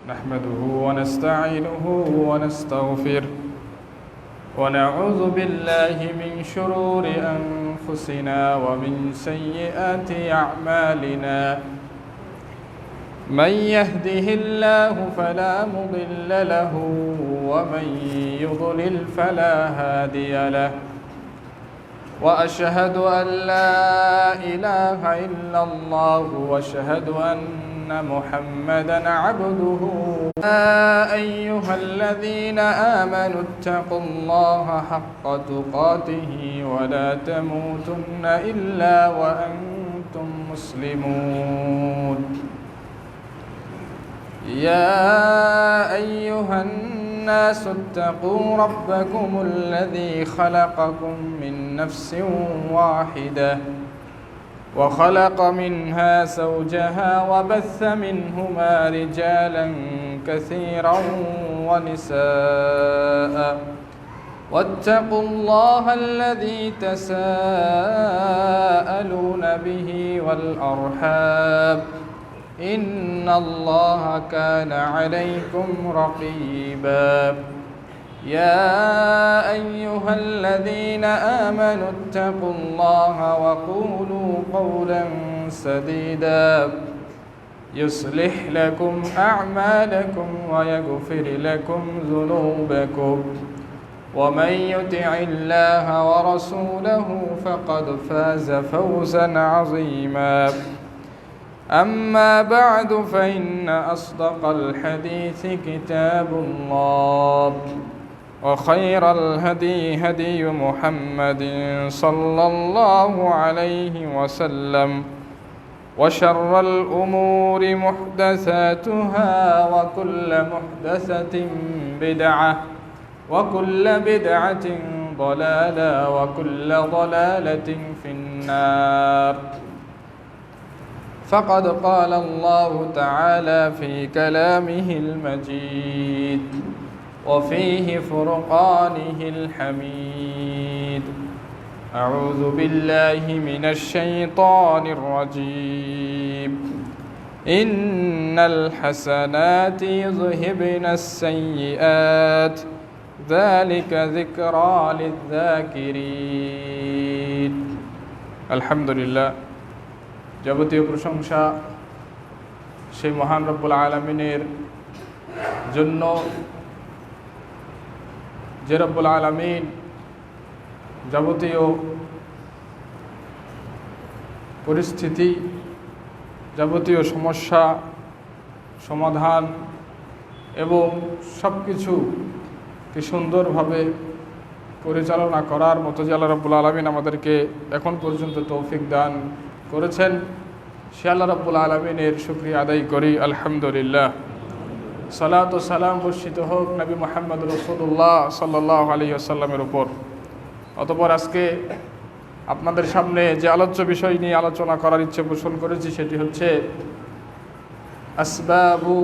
نحمده ونستعينه ونستغفره ونعوذ بالله من شرور أنفسنا ومن سيئات أعمالنا من يهده الله فلا مضل له ومن يضلل فلا هادي له وأشهد أن لا إله إلا الله وأشهد أن محمدًا عبده يا أيها الذين آمنوا اتقوا الله حق تقاته ولا تموتن إلا وأنتم مسلمون يا أيها الناس اتقوا ربكم الذي خلقكم من نفس واحدة وخلق منها زوجها وبث منهما رجالا كثيرا ونساء واتقوا الله الذي تساءلون به والأرحام إن الله كان عليكم رقيبا يا أيها الذين آمنوا اتقوا الله وقولوا قولا سديدا يصلح لكم أعمالكم ويغفر لكم ذنوبكم ومن يطع الله ورسوله فقد فاز فوزا عظيما أما بعد فإن أصدق الحديث كتاب الله وخير الهدي هدي محمد صلى الله عليه وسلم وشر الأمور محدثاتها وكل محدثة بدعة وكل بدعة ضلالة وكل ضلالة في النار فقد قال الله تعالى في كلامه المجيد وفيه فرقانه الحميد أعوذ بالله من الشيطان الرجيم إن الحسنات يذهبن السيئات ذلك ذكرى للذاكرين الحمد لله যাবতীয় প্রশংসা সেই মহান রব্বুল আলামিনের জন্য যে রব্বুল আলামিন যাবতীয় পরিস্থিতি যাবতীয় সমস্যা সমাধান এবং সব কিছুকে সুন্দরভাবে পরিচালনা করার মতো যে আল্লাহ রব্বুল আলামিন আমাদেরকে এখন পর্যন্ত তৌফিক দান করেছেন সে আল্লাহ রাব্বুল আলামিনের শুকরিয়া আদায় করি আলহামদুলিল্লাহ। সালাত ও সালাম বর্ষিত হোক নবী মুহাম্মদ রাসূলুল্লাহ সাল্লাল্লাহু আলাইহি ওয়াসাল্লামের উপর। অতঃপর আজকে আপনাদের সামনে যে আলোচ্য বিষয় নিয়ে আলোচনা করার ইচ্ছে পোষণ করেছি সেটি হচ্ছে আসবাবু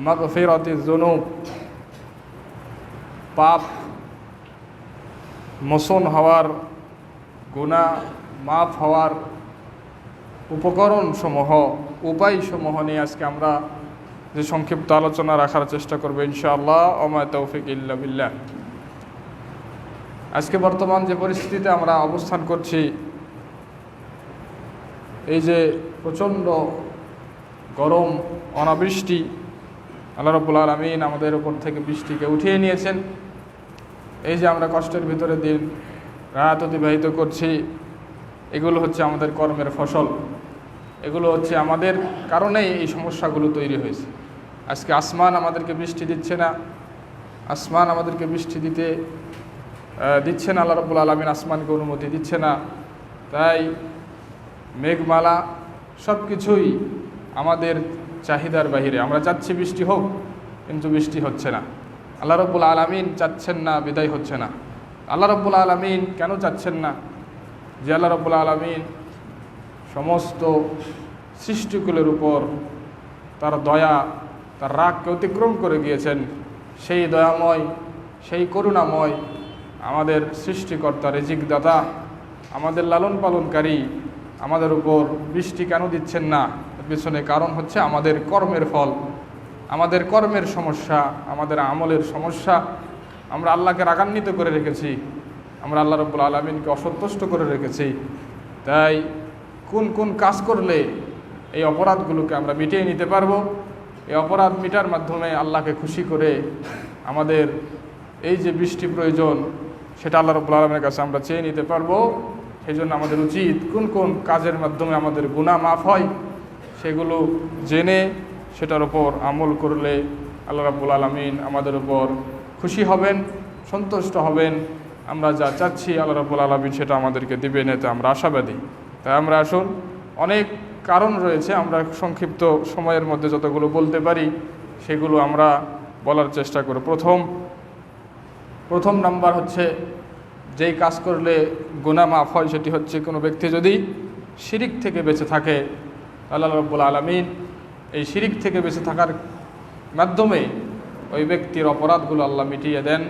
মাগফিরাতিজ যুনুব, পাপ মোচন হওয়ার, গুনাহ মাফ হওয়ার উপকরণসমূহ, উপায়সমূহ নিয়ে আজকে আমরা যে সংক্ষিপ্ত আলোচনা রাখার চেষ্টা করব ইনশাআল্লাহ। ওমা তৌফিক ইল্লা বিল্লাহ। আজকে বর্তমান যে পরিস্থিতিতে আমরা অবস্থান করছি, এই যে প্রচণ্ড গরম, অনাবৃষ্টি, আল্লাহ রাব্বুল আলামিন আমাদের উপর থেকে বৃষ্টিকে উঠিয়ে নিয়েছেন। এই যে আমরা কষ্টের ভিতরে দিন রাত অতিবাহিত করছি, এগুলো হচ্ছে আমাদের কর্মের ফসল, এগুলো হচ্ছে আমাদের কারণেই এই সমস্যাগুলো তৈরি হয়েছে। আজকে আসমান আমাদেরকে বৃষ্টি দিচ্ছে না, আসমান আমাদেরকে বৃষ্টি দিচ্ছে না, আল্লাহ রাব্বুল আলামিন আসমানকে অনুমতি দিচ্ছে না। তাই মেঘমালা সব কিছুই আমাদের চাহিদার বাহিরে। আমরা চাচ্ছি বৃষ্টি হোক, কিন্তু বৃষ্টি হচ্ছে না। আল্লাহ রাব্বুল আলামিন চাচ্ছেন না, বিদায় হচ্ছে না। আল্লাহ রাব্বুল আলামিন কেন চাচ্ছেন না? যে আল্লাহ রাব্বুল আলামিন সমস্ত সৃষ্টিকুলের উপর তার দয়া, তার রাগকে অতিক্রম করে গিয়েছেন, সেই দয়াময়, সেই করুণাময় আমাদের সৃষ্টিকর্তা, রিজিকদাতা, আমাদের লালন পালনকারী আমাদের উপর বৃষ্টি কেন দিচ্ছেন না? এর পিছনে কারণ হচ্ছে আমাদের কর্মের ফল। আমাদের কর্মের সমস্যা, আমাদের আমলের সমস্যা, আমরা আল্লাহকে রাগান্বিত করে রেখেছি, আমরা আল্লাহ রাব্বুল আলামিনকে অসন্তুষ্ট করে রেখেছি। তাই কোন কোন কাজ করলে এই অপরাধগুলোকে আমরা মিটিয়ে নিতে পারবো, এই অপরাধ মিটার মাধ্যমে আল্লাহকে খুশি করে আমাদের এই যে বৃষ্টি প্রয়োজন সেটা আল্লাহ রাব্বুল আলামিনের কাছে আমরা চেয়ে নিতে পারবো। সেই জন্য আমাদের উচিত কোন কোন কাজের মাধ্যমে আমাদের গুনাহ মাফ হয় সেগুলো জেনে সেটার উপর আমল করলে আল্লাহ রাব্বুল আলামিন আমাদের উপর খুশি হবেন, সন্তুষ্ট হবেন। আমরা যা চাচ্ছি আল্লাহ রাব্বুল আলামিন সেটা আমাদেরকে দিবেন, এতে আমরা আশাবাদী। তাই আমরা আসুন, অনেক কারণ রয়েছে, আমরা সংক্ষিপ্ত সময়ের মধ্যে যতগুলো বলতে পারি সেগুলো আমরা বলার চেষ্টা করি। প্রথম নাম্বার হচ্ছে, যেই কাজ করলে গুনাহ মাফ হয় সেটি হচ্ছে কোনো ব্যক্তি যদি শিরিক থেকে বেঁচে থাকে, আল্লাহ রাব্বুল আলামিন এই শিরিক থেকে বেঁচে থাকার মাধ্যমে ওই ব্যক্তির অপরাধগুলো আল্লাহ মিটিয়ে দেন,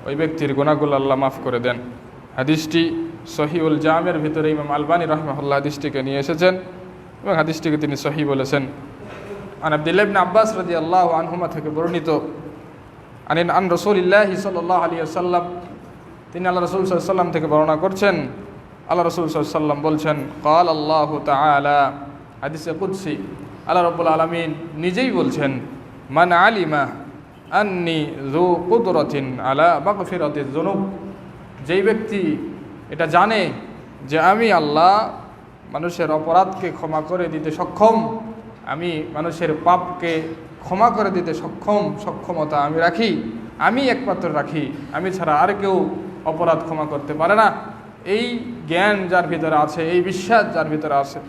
ওই ব্যক্তির গুনাহগুলো আল্লাহ মাফ করে দেন। হাদিসটি সহিউল জামের ভিতরে ইমাম আলবানী রাহিমাহুল্লাহ হাদিসটিকে নিয়ে এসেছেন এবং হাদিসটিকে তিনি সহি বলেছেন। আন আব্দুল্লাহ ইবনে আব্বাস রাদিয়াল্লাহু আনহুমা থেকে বর্ণিত, আন রাসূলিল্লাহি সাল্লাল্লাহু আলাইহি ওয়াসাল্লাম, তিনি আল্লাহ রাসূল সাল্লাল্লাহু আলাইহি ওয়াসাল্লাম থেকে বর্ণনা করছেন, আল্লাহ রাসূল সাল্লাল্লাহু আলাইহি ওয়াসাল্লাম বলছেন, ক্বাল আল্লাহু তাআলা, হাদিসে কুদসি, আল্লাহ রাব্বুল আলামিন নিজেই বলছেন, মান আলিমা আন্নি যু কুদরাতিন আলা মাগফিরাতিয যুনুব, যেই ব্যক্তি এটা জানে যে আমি আল্লাহ মানুষের অপরাধকে ক্ষমা করে দিতে সক্ষম, আমি মানুষের পাপকে ক্ষমা করে দিতে সক্ষমতা আমি রাখি, আমি একমাত্র রাখি, আমি ছাড়া আর কেউ অপরাধ ক্ষমা করতে পারে না, এই জ্ঞান যার ভিতরে আছে, এই বিশ্বাস যার ভিতরে আছে,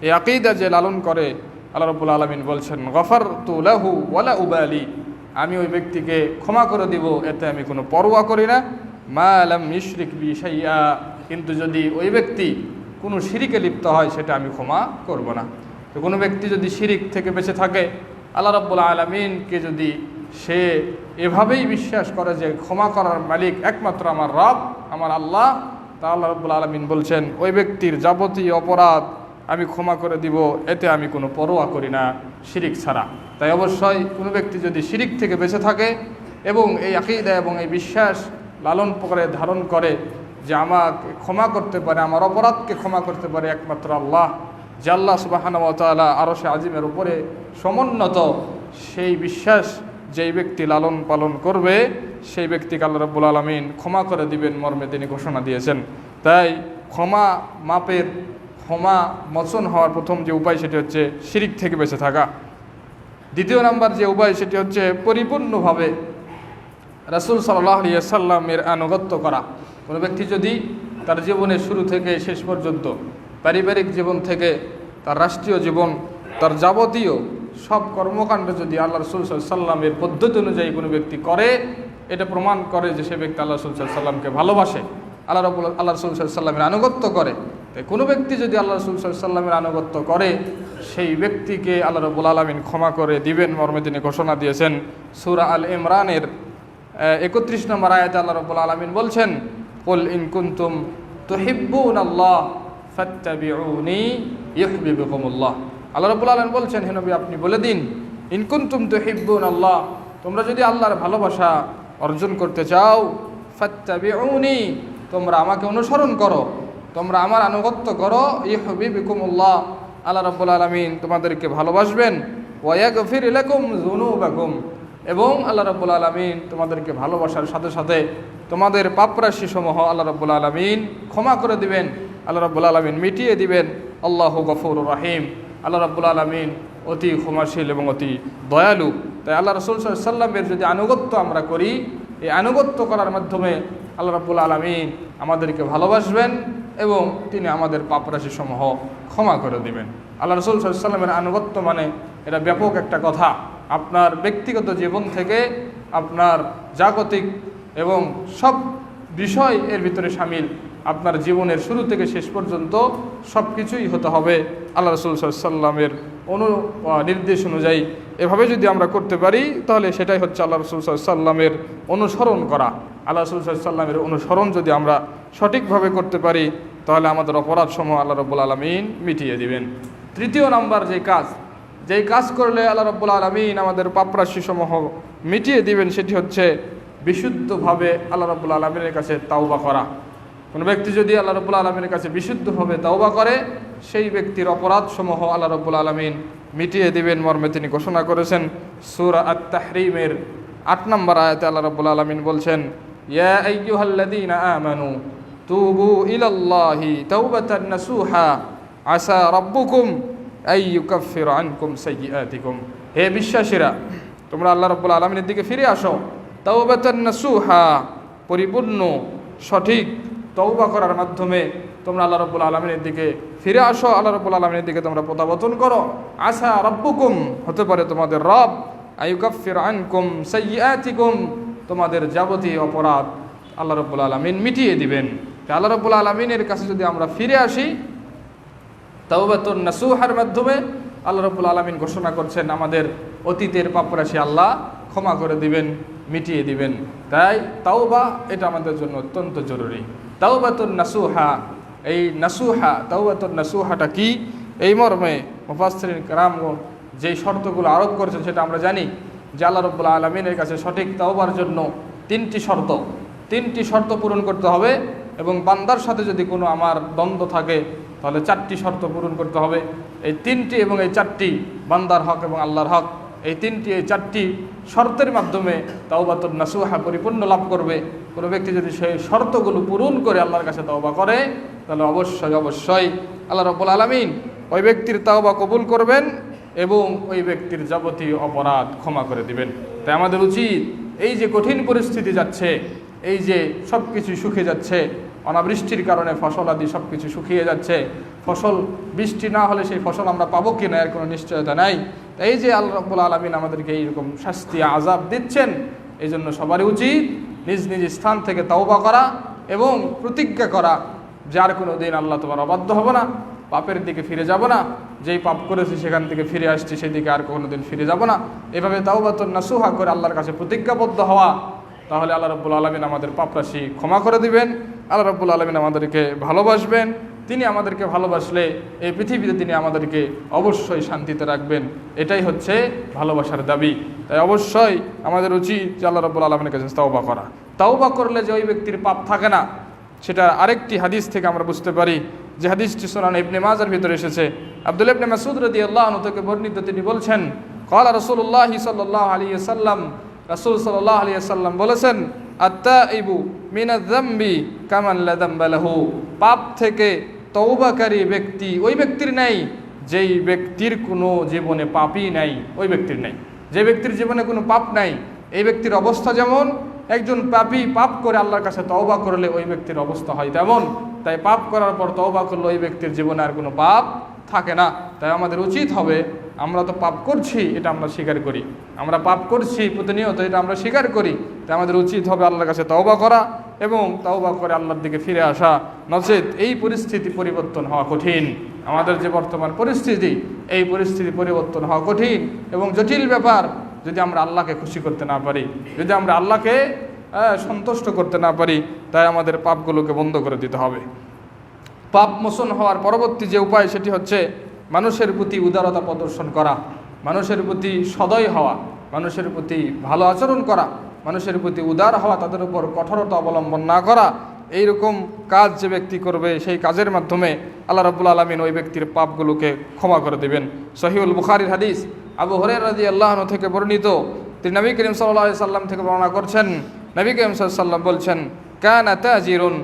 এই আকীদা যে লালন করে, আল্লাহ রাব্বুল আলামিন বলছেন, গফারতু লাহু ওয়ালা উবালি, আমি ওই ব্যক্তিকে ক্ষমা করে দিব, এতে আমি কোনো পরোয়া করি না, মা লাম ইউশরিক বি শাইআ, কিন্তু যদি ওই ব্যক্তি কোনো শিরিকে লিপ্ত হয় সেটা আমি ক্ষমা করব না। তো কোনো ব্যক্তি যদি শিরিক থেকে বেঁচে থাকে, আল্লাহ রাব্বুল আলামিনকে যদি সে এভাবেই বিশ্বাস করে যে ক্ষমা করার মালিক একমাত্র আমার রব, আমার আল্লাহ, তা আল্লাহ রাব্বুল আলামিন বলছেন ওই ব্যক্তির যাবতীয় অপরাধ আমি ক্ষমা করে দিব, এতে আমি কোনো পরোয়া করি না শিরিক ছাড়া। তাই অবশ্যই কোনো ব্যক্তি যদি শিরিক থেকে বেঁচে থাকে এবং এই আকীদা এবং এই বিশ্বাস লালন করে ধারণ করে যে আমাকে ক্ষমা করতে পারে, আমার অপরাধকে ক্ষমা করতে পারে একমাত্র আল্লাহ, যে আল্লাহ সুবহানাহু ওয়া তাআলা আরশে আজিমের উপরে সমুন্নত, সেই বিশ্বাস যেই ব্যক্তি লালন পালন করবে সেই ব্যক্তিকে আল্লাহ রাব্বুল আলামিন ক্ষমা করে দিবেন মর্মে তিনি ঘোষণা দিয়েছেন। তাই ক্ষমা মোচন হওয়ার প্রথম যে উপায় সেটি হচ্ছে শিরিক থেকে বেঁচে থাকা। দ্বিতীয় নাম্বার যে উপায় সেটি হচ্ছে পরিপূর্ণভাবে রাসূল সাল্লাল্লাহু আলাইহি ওয়াসাল্লামের আনুগত্য করা। কোনো ব্যক্তি যদি তার জীবনের শুরু থেকে শেষ পর্যন্ত, পারিবারিক জীবন থেকে তার রাষ্ট্রীয় জীবন, তার যাবতীয় সব কর্মকাণ্ড যদি আল্লাহ রাসূল সাল্লাল্লাহু আলাইহি ওয়াসাল্লামের পদ্ধতি অনুযায়ী কোনো ব্যক্তি করে, এটা প্রমাণ করে যে সে ব্যক্তি আল্লাহ রাসূল সাল্লাল্লাহু আলাইহি ওয়াসাল্লামকে ভালোবাসে, আল্লাহ রাসূল সাল্লাল্লাহু আলাইহি ওয়াসাল্লামের আনুগত্য করে। তাই কোনো ব্যক্তি যদি আল্লাহ রাসূল সাল্লাল্লাহু আলাইহি ওয়াসাল্লামের আনুগত্য করে সেই ব্যক্তিকে আল্লাহ রাব্বুল আলামিন ক্ষমা করে দিবেন মর্মে তিনি ঘোষণা দিয়েছেন। সূরা আল ইমরানের 31 নম্বর আয়াতে আল্লাহ রাব্বুল আলামিন বলছেন, কুল ইন কুনতুম তুহিব্বুনাল্লাহ ফাত্তাবিউনি ইউহিব্বুকুমুল্লাহ। আল্লাহ রাব্বুল আলামিন বলছেন, হে নবী আপনি বলে দিন, ইন কুনতুম তুহিব্বুনাল্লাহ, তোমরা যদি আল্লাহর ভালোবাসা অর্জন করতে চাও, ফাত্তাবিউনি, তোমরা আমাকে অনুসরণ করো, তোমরা আমার আনুগত্য করো, ইউহিব্বুকুমুল্লাহ, আল্লাহ রাব্বুল আলামিন তোমাদেরকে ভালোবাসবেন, ওয়া ইয়াগফির লাকুম যুনুবাকুম, এবং আল্লাহ রাব্বুল আলামিন তোমাদেরকে ভালোবাসার সাথে সাথে তোমাদের পাপরাশিসমূহ আল্লাহ রাব্বুল আলামিন ক্ষমা করে দিবেন, আল্লাহ রাব্বুল আলামিন মিটিয়ে দিবেন। আল্লাহু গফুরুর রহিম, আল্লাহ রাব্বুল আলামিন অতি ক্ষমাশীল এবং অতি দয়ালু। তাই আল্লাহ রাসূল সাল্লাল্লাহু আলাইহি ওয়াসাল্লামের যদি আনুগত্য আমরা করি, এই আনুগত্য করার মাধ্যমে আল্লাহ রাব্বুল আলামিন আমাদেরকে ভালোবাসবেন এবং তিনি আমাদের পাপরাশিসমূহ ক্ষমা করে দিবেন। আল্লাহ রাসূল সাল্লাল্লাহু আলাইহি ওয়াসাল্লামের আনুগত্য মানে এটা ব্যাপক একটা কথা। আপনার ব্যক্তিগত জীবন থেকে আপনার জাগতিক এবং সব বিষয় এর ভিতরে শামিল, আপনার জীবনের শুরু থেকে শেষ পর্যন্ত সব কিছুই হতে হবে আল্লাহ রাসূল সাল্লাল্লাহু আলাইহি ওয়াসাল্লামের নির্দেশ অনুযায়ী। এভাবে যদি আমরা করতে পারি তাহলে সেটাই হচ্ছে আল্লাহ রাসূল সাল্লাল্লাহু আলাইহি ওয়াসাল্লামের অনুসরণ করা। আল্লাহ রাসূল সাল্লাল্লাহু আলাইহি ওয়াসাল্লামের অনুসরণ যদি আমরা সঠিকভাবে করতে পারি তাহলে আমাদের অপরাধসমূহ আল্লাহ রাব্বুল আলামিন মিটিয়ে দিবেন। তৃতীয় নাম্বার যে কাজ, যেই কাজ করলে আল্লাহ রাব্বুল আলামিন আমাদের পাপরাশিসমূহ মিটিয়ে দিবেন সেটি হচ্ছে বিশুদ্ধভাবে আল্লাহ রাব্বুল আলামিনের কাছে তাওবা করা। কোনো ব্যক্তি যদি আল্লাহ রাব্বুল আলামিনের কাছে বিশুদ্ধভাবে তাওবা করে সেই ব্যক্তির অপরাধসমূহ আল্লাহ রাব্বুল আলামিন মিটিয়ে দিবেন মর্মে তিনি ঘোষণা করেছেন। সূরা আত-তাহরীমের ৮ নম্বর আয়াতে আল্লাহ রাব্বুল আলামিন বলছেন, ইয়া আইয়ুহাল্লাযীনা আমানু তুবু ইলাল্লাহি তাওবাতান নাসুহা আসা রাব্বুকুম আই ইউকাফিরু আনকুম সাইয়্যাতিকুম। হে বিশ্বাসীরা, তোমরা আল্লাহ রাব্বুল আলামিনের দিকে ফিরে আসো। তাওবাতান নাসুহা, পরিপূর্ণ সঠিক তওবা করার মাধ্যমে তোমরা আল্লাহ রাব্বুল আলামিনের দিকে ফিরে আসো, আল্লাহ রাব্বুল আলামিনের দিকে তোমরা প্রত্যাবর্তন করো। আসা রাব্বুকুম, হতে পারে তোমাদের রব, আইয়ুকাফিরু আনকুম সাইয়্যাতিকুম, তোমাদের যাবতীয় অপরাধ আল্লাহ রাব্বুল আলামিন মিটিয়ে দিবেন। আল্লাহ রাব্বুল আলামিনের কাছে যদি আমরা ফিরে আসি তাওবাতুন নাসুহার মাধ্যমে, আল্লাহ রাব্বুল আলামিন ঘোষণা করছেন আমাদের অতীতের পাপরাশি আল্লাহ ক্ষমা করে দিবেন, মিটিয়ে দিবেন। তাই তাওবা এটা আমাদের জন্য অত্যন্ত জরুরি। তাওবাতুন নাসুহা, এই নাসুহা তাওবাতুন নাসুহাটা কি, এই মর্মে মুফাসসিরিন কেরামগণ যেই শর্তগুলো আরোপ করেছেন সেটা আমরা জানি যে আল্লাহ রাব্বুল আলামিনের কাছে সঠিক তাওবার জন্য তিনটি শর্ত পূরণ করতে হবে, এবং বান্দার সাথে যদি কোনো আমার দ্বন্দ্ব থাকে তাহলে 4টি শর্ত পূরণ করতে হবে। এই 3টি এবং এই 4টি বান্দার হক এবং আল্লাহর হক, এই 4টি শর্তের মাধ্যমে তাওবাতুন নাসুহা পরিপূর্ণ লাভ করবে। কোনো ব্যক্তি যদি সেই শর্তগুলো পূরণ করে আল্লাহর কাছে তাওবা করে তাহলে অবশ্যই আল্লাহ রাব্বুল আলামিন ওই ব্যক্তির তাওবা কবুল করবেন এবং ওই ব্যক্তির যাবতীয় অপরাধ ক্ষমা করে দিবেন। তাই আমাদের উচিত, এই যে কঠিন পরিস্থিতি যাচ্ছে, এই যে সব কিছু শুকিয়ে যাচ্ছে, অনাবৃষ্টির কারণে ফসল আদি সব কিছু শুকিয়ে যাচ্ছে, ফসল বৃষ্টি না হলে সেই ফসল আমরা পাবো কিনা এর কোনো নিশ্চয়তা নাই। এই যে আল্লাহ রাব্বুল আলামিন আমাদেরকে এইরকম শাস্তি আযাব দিচ্ছেন, এই জন্য সবারই উচিত নিজ নিজ স্থান থেকে তাওবা করা এবং প্রতিজ্ঞা করা যে আর কোনো দিন আল্লাহ তোমার অবাধ্য হব না, পাপের দিকে ফিরে যাব না, যেই পাপ করেছি সেখান থেকে ফিরে আসছি সেদিকে আর কোনো দিন ফিরে যাব না। এভাবে তাওবাতুন নাসুহা করে আল্লাহর কাছে প্রতিজ্ঞাবদ্ধ হওয়া, তাহলে আল্লাহ রাব্বুল আলামিন আমাদের পাপরাশি ক্ষমা করে দিবেন। আল্লাহ রাব্বুল আলামিন আমাদেরকে ভালোবাসবেন। তিনি আমাদেরকে ভালোবাসলে এই পৃথিবীতে তিনি আমাদেরকে অবশ্যই শান্তিতে রাখবেন। এটাই হচ্ছে ভালোবাসার দাবি। তাই অবশ্যই আমাদের উচিত যে আল্লাহ রাব্বুল আলামিনের কাছে তাওবা করা। তাওবা করলে যে ওই ব্যক্তির পাপ থাকে না, সেটা আরেকটি হাদিস থেকে আমরা বুঝতে পারি, যে হাদিসটি সুনান ইবনে মাজার ভিতরে এসেছে। আব্দুল্লাহ ইবনে মাসউদ রাদিয়াল্লাহু আনহু থেকে বর্ণিত, তিনি বলছেন, ক্বালা রাসূলুল্লাহ সাল্লাল্লাহু আলাইহি ওয়াসাল্লাম, রাসূল সাল্লাল্লাহু আলাইহি ওয়াসাল্লাম বলেছেন, আত-তাইবু মিনায-যামবি কামান লা যামবা লাহু, পাপ থেকে তওবাকারী ব্যক্তি ওই ব্যক্তির নাই যেই ব্যক্তির কোনো জীবনে পাপই নাই, ওই ব্যক্তির নাই। যে ব্যক্তির জীবনে কোনো পাপ নাই, এই ব্যক্তির অবস্থা যেমন একজন পাপী পাপ করে আল্লাহর কাছে তওবা করলে ওই ব্যক্তির অবস্থা হয় তেমন। তাই পাপ করার পর তওবা করলে ওই ব্যক্তির জীবনে আর কোনো পাপ থাকে না। তাই আমাদের উচিত হবে, আমরা তো পাপ করছি এটা আমরা স্বীকার করি, আমরা পাপ করছি প্রতিনিয়ত এটা আমরা স্বীকার করি। তাই আমাদের উচিত হবে আল্লাহর কাছে তওবা করা এবং তওবা করে আল্লাহর দিকে ফিরে আসা। নচেত এই পরিস্থিতি পরিবর্তন হওয়া কঠিন। আমাদের যে বর্তমান পরিস্থিতি, এই পরিস্থিতি পরিবর্তন হওয়া কঠিন এবং জটিল ব্যাপার। যদি আমরা আল্লাহকে খুশি করতে না পারি, যদি আমরা আল্লাহকে সন্তুষ্ট করতে না পারি, তাই আমাদের পাপগুলোকে বন্ধ করে দিতে হবে। পাপ মোচন হওয়ার পরবর্তী যে উপায় সেটি হচ্ছে মানুষের প্রতি উদারতা প্রদর্শন করা, মানুষের প্রতি সদয় হওয়া, মানুষের প্রতি ভালো আচরণ করা, মানুষের প্রতি উদার হওয়া, তাদের উপর কঠোরতা অবলম্বন না করা। এইরকম কাজ যে ব্যক্তি করবে সেই কাজের মাধ্যমে আল্লাহ রাব্বুল আলামিন ওই ব্যক্তির পাপগুলোকে ক্ষমা করে দেবেন। সহিহুল বুখারীর হাদিস, আবু হুরায়রা রাদিয়াল্লাহু আনহু থেকে বর্ণিত, তিনি নবী করিম সাল্লাল্লাহু আলাইহি সাল্লাম থেকে বর্ণনা করছেন, নবী করিম সাল্লাল্লাহু আলাইহি সাল্লাম বলছেন, কানা তাজিরুন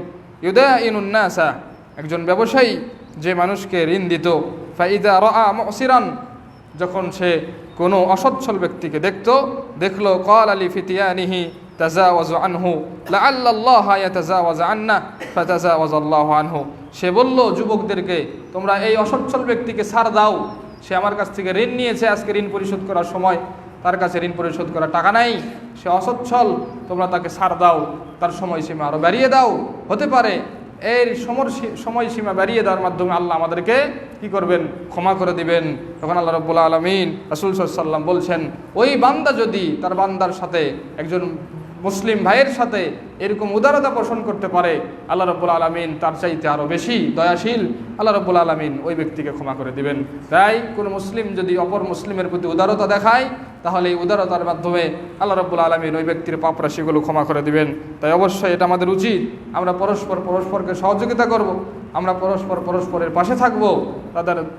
ইউদাইনুন নাসা, একজন ব্যবসায়ী যে মানুষকে ঋণ দিত, ফাইদা রাআ মুসিরান, যখন সে কোনো অসচ্ছল ব্যক্তিকে দেখলো ক্বাল আলি ফিতিয়ানিহি তাজাওয়াজু আনহু লাআল্লাল্লাহ ইয়াতাজাওয়াজ আন্না ফাতাজাওয়াজাল্লাহু আনহু, সে বলল যুবকদেরকে, তোমরা এই অসচ্ছল ব্যক্তিকে ছাড় দাও, সে আমার কাছ থেকে ঋণ নিয়েছে, আজকে ঋণ পরিশোধ করার সময় তার কাছে ঋণ পরিশোধ করার টাকা নাই, সে অসচ্ছল, তোমরা তাকে ছাড় দাও, তার সময়সীমা আরও বাড়িয়ে দাও। হতে পারে এর সময়সীমা বাড়িয়ে দেওয়ার মাধ্যমে আল্লাহ আমাদেরকে কি করবেন, ক্ষমা করে দিবেন। তখন আল্লাহ রাব্বুল আলামিন রাসূল সাল্লাল্লাহু আলাইহি ওয়াসাল্লাম বলছেন, ওই বান্দা যদি তার বান্দার সাথে একজন মুসলিম ভাইয়ের সাথে এরকম উদারতা পোষণ করতে পারে, আল্লাহ রাব্বুল আলামিন তার চাইতে আরও বেশি দয়াশীল, আল্লাহ রাব্বুল আলামিন ওই ব্যক্তিকে ক্ষমা করে দিবেন। তাই কোনো মুসলিম যদি অপর মুসলিমের প্রতি উদারতা দেখায়, তাহলে এই উদারতার মাধ্যমে আল্লাহ রাব্বুল আলামিন ওই ব্যক্তির পাপ রাশিগুলো ক্ষমা করে দিবেন। তাই অবশ্যই এটা আমাদের উচিত, আমরা পরস্পরকে সহযোগিতা করব, আমরা পরস্পরের পাশে থাকব,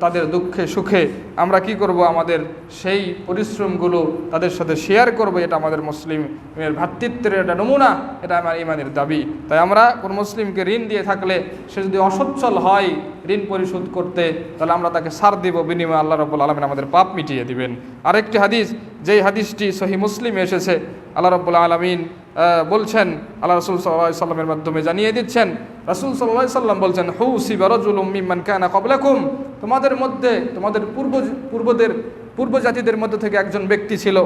তাদের দুঃখে সুখে আমরা কি করব, আমাদের সেই পরিশ্রমগুলো তাদের সাথে শেয়ার করব। এটা আমাদের মুসলিমের ভ্রাতৃত্বের একটা নমুনা, এটা আমার ইমানের দাবি। তাই আমরা কোন মুসলিমকে ঋণ দিয়ে থাকলে সে যদি অসচ্ছল হয় ঋণ পরিশোধ করতে, তাহলে আমরা তাকে ছাড় দিব, বিনিময়ে আল্লাহ রাব্বুল আলামিন আমাদের পাপ মিটিয়ে দিবেন। আরেকটি হাদিস, যেই হাদিসটি সহিহ মুসলিমে এসেছে, আল্লাহ রাব্বুল আলামিন বলছেন, আল্লাহ রাসূল সাল্লাল্লাহু আলাইহি সাল্লামের মাধ্যমে জানিয়ে দিচ্ছেন, রাসূল সাল্লাল্লাহু আলাইহি সাল্লাম বলছেন, হুসিবা রাজুলুম মিম্মান কানা ক্বাবলাকুম, তোমাদের মধ্যে, তোমাদের পূর্ব জাতিদের মধ্যে থেকে একজন ব্যক্তি ছিল,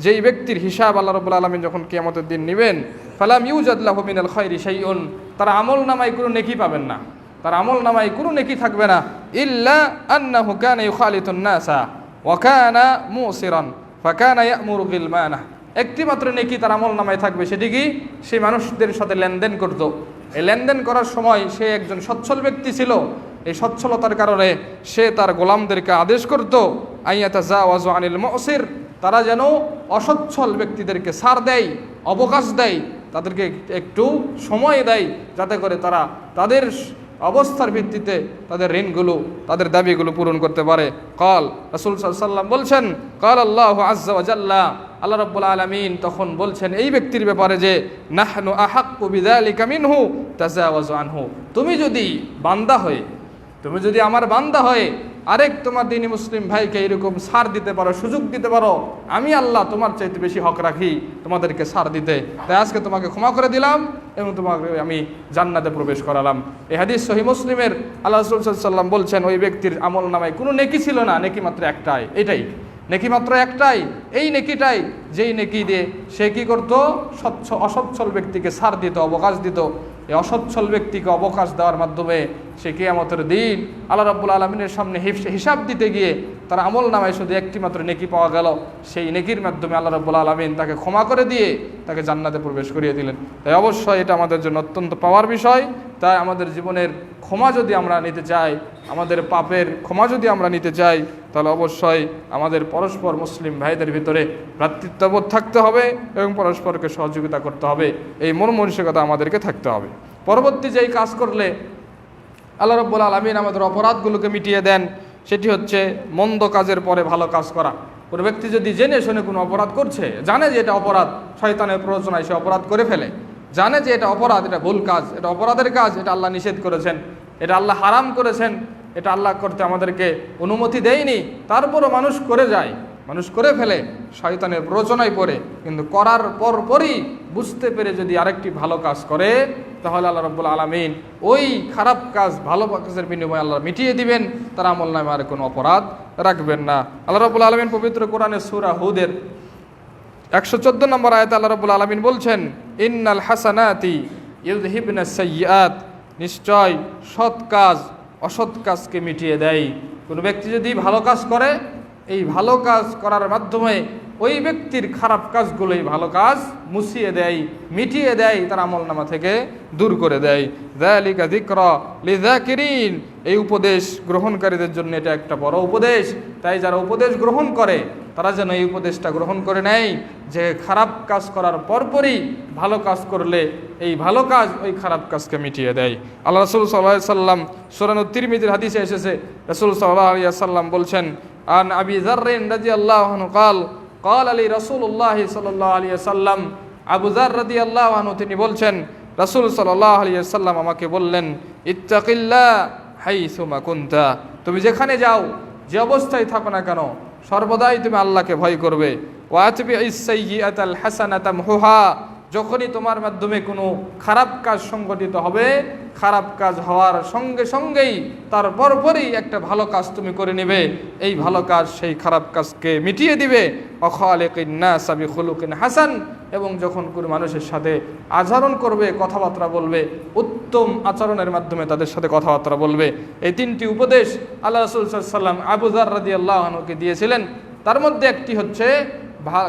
যেই ব্যক্তির হিসাব আল্লাহ রাব্বুল আলামিন যখন কিয়ামতের দিন নেবেন, ফালাম ইউজাদ লাহু মিনাল খায়রি শাইউন, তার আমল নামায় কোনো নেকি পাবেন না, তার আমল নামায় কোনো নেকি থাকবে না, ইল্লা আন্নাহু কানা ইউখালিতুন নাসা ওয়া কানা মুসিরান ফাকানা ইয়ামুরু গিলমানা, একটি মাত্র নেকি তার আমল নামায় থাকবে, সেটি কি, সেই মানুষদের সাথে লেনদেন করত। এই লেনদেন করার সময় সে একজন সচ্ছল ব্যক্তি ছিল, এই সচ্ছলতার কারণে সে তার গোলামদেরকে আদেশ করত, আইয়াতাজাওয়াজু আনিল মুসির, তারা যেন অসচ্ছল ব্যক্তিদেরকে ছাড় দেয়, অবকাশ দেয়, তাদেরকে একটু সময় দেয়, যাতে করে তারা তাদের অবস্থার ভিত্তিতে তাদের ঋণগুলো, তাদের দাবিগুলো পূরণ করতে পারে। কাল রাসূল সাল্লাল্লাহু আলাইহি ওয়াসাল্লাম বলছেন, কাল আল্লাহু আযজা ওয়া জাল্লা, আল্লাহ রাব্বুল আলামিন তখন বলছেন এই ব্যক্তির ব্যাপারে যে, নাহনু আহাক্কু বিযালিকা মিনহু তাজাওয়াজু আনহু, তুমি যদি আমার বান্দা হয়ে আরেক তোমার দিনী মুসলিম ভাইকে এরকম ছাড় দিতে পারো, সুযোগ দিতে পারো, আমি আল্লাহ তোমার চাইতে বেশি হক রাখি তোমাদেরকে ছাড় দিতে, তাই আজকে তোমাকে ক্ষমা করে দিলাম এবং তোমাকে আমি জান্নাতে প্রবেশ করালাম। এই হাদিস সহিহ মুসলিমের। আল্লাহ রাসূল সাল্লাল্লাহু আলাইহি ওয়াসাল্লাম বলছেন, ওই ব্যক্তির আমল নামায় কোনো নেকি ছিল না, নেকি মাত্র একটাই, এটাই নেকি মাত্র একটাই, এই নেকিটাই, যেই নেকি দিয়ে সে কি করতো, অসচ্ছল ব্যক্তিকে ছাড় দিত, অবকাশ দিত। এই অসচ্ছল ব্যক্তিকে অবকাশ দেওয়ার মাধ্যমে সে কিয়ামতের দিন আল্লাহ রাব্বুল আলামিনের সামনে হিসাব দিতে গিয়ে তার আমল নামায় শুধু একটি মাত্র নেকি পাওয়া গেল, সেই নেকির মাধ্যমে আল্লাহ রাব্বুল আলামিন তাকে ক্ষমা করে দিয়ে তাকে জান্নাতে প্রবেশ করিয়ে দিলেন। তাই অবশ্যই এটা আমাদের জন্য অত্যন্ত পাওয়ার বিষয়। তাই আমাদের জীবনের ক্ষমা যদি আমরা নিতে চাই, আমাদের পাপের ক্ষমা যদি আমরা নিতে চাই, তাহলে অবশ্যই আমাদের পরস্পর মুসলিম ভাইদের ভিতরে ভ্রাতৃত্ববোধ থাকতে হবে এবং পরস্পরকে সহযোগিতা করতে হবে, এই মন মানসিকতা আমাদেরকে থাকতে হবে। পরবর্তী যেই কাজ করলে আল্লাহ রাব্বুল আলামিন আমাদের অপরাধগুলোকে মিটিয়ে দেন, সেটি হচ্ছে মন্দ কাজের পরে ভালো কাজ করা। কোনো ব্যক্তি যদি জেনে শুনে কোনো অপরাধ করছে, জানে যে এটা অপরাধ, শয়তানের প্ররোচনায় সে অপরাধ করে ফেলে, জানে যে এটা অপরাধ, এটা ভুল কাজ, এটা অপরাধের কাজ, এটা আল্লাহ নিষেধ করেছেন, এটা আল্লাহ হারাম করেছেন, এটা আল্লাহ করতে আমাদেরকে অনুমতি দেয়নি, তারপরও মানুষ করে যায়, মানুষ করে ফেলে শয়তানের প্ররোচনায় পড়ে, কিন্তু করার পরই বুঝতে পেরে যদি আরেকটি ভালো কাজ করে, তাহলে আল্লাহ রাব্বুল আলামিন ওই খারাপ কাজ ভালো কাজের বিনিময়ে আল্লাহ মিটিয়ে দিবেন, তার আমলনামায় আর কোনো অপরাধ রাখবেন না। আল্লাহ রাব্বুল আলামিন পবিত্র কোরআনের সূরা হুদের 114 নম্বর আয়াতে আল্লাহ রাব্বুল আলামিন বলছেন, ইন্নাল হাসানাতি ইউযহিবনাস সাইয়্যাত, নিশ্চয় সৎ কাজ অসৎ কাজকে মিটিয়ে দেয়। কোনো ব্যক্তি যদি ভালো কাজ করে, এই ভালো কাজ করার মাধ্যমে ওই ব্যক্তির খারাপ কাজগুলো এই ভালো কাজ মুছিয়ে দেয়, মিটিয়ে দেয়, তার আমলনামা থেকে দূর করে দেয়। যালিকা যিকরা লিযাকিরিন, এই উপদেশ গ্রহণকারীদের জন্য এটা একটা বড় উপদেশ। তাই যারা উপদেশ গ্রহণ করে তারা যেন এই উপদেশটা গ্রহণ করে নেয় যে খারাপ কাজ করার পরপরই ভালো কাজ করলে এই ভালো কাজ ওই খারাপ কাজকে মিটিয়ে দেয়। আল্লাহ রাসূল সাল্লাল্লাহু আলাইহি ওয়াসাল্লাম সূরা তিরমিজির হাদিসে এসেছে, রাসূল সাল্লাল্লাহু আলাইহি ওয়াসাল্লাম বলছেন, আন আবি যারর রাদিয়াল্লাহু আনহু قال لي رسول الله صلى الله عليه وسلم, আবু যার রাদিয়াল্লাহু আনহু তিনি বলছেন, রাসূল সাল্লাল্লাহু আলাইহি ওয়াসাল্লাম আমাকে বললেন, ইত্তাকিল্লাহ হাইসুমা কুনতা, তুমি যেখানে যাও, যে অবস্থায় থাকো না কেন, সর্বদাই তুমি আল্লাহকে ভয় করবে। ওয়া আতবিইস সাইয়্যাতাল হাসানাতা তামহুহা, যখনই তোমার মাধ্যমে কোনো খারাপ কাজ সংঘটিত হবে, খারাপ কাজ হওয়ার সঙ্গে সঙ্গেই তার পরপরই একটা ভালো কাজ তুমি করে নেবে, এই ভালো কাজ সেই খারাপ কাজকে মিটিয়ে দিবে। ওয়াখালিকিন নাসা বিখুলুকিন হাসান, এবং যখন কোনো মানুষের সাথে আচরণ করবে, কথাবার্তা বলবে, উত্তম আচরণের মাধ্যমে তাদের সাথে কথাবার্তা বলবে। এই তিনটি উপদেশ আল্লাহ রাসূল সাল্লাল্লাহু আলাইহি ওয়াসাল্লাম আবু যার রাদিয়াল্লাহু আনহুকে দিয়েছিলেন। তার মধ্যে একটি হচ্ছে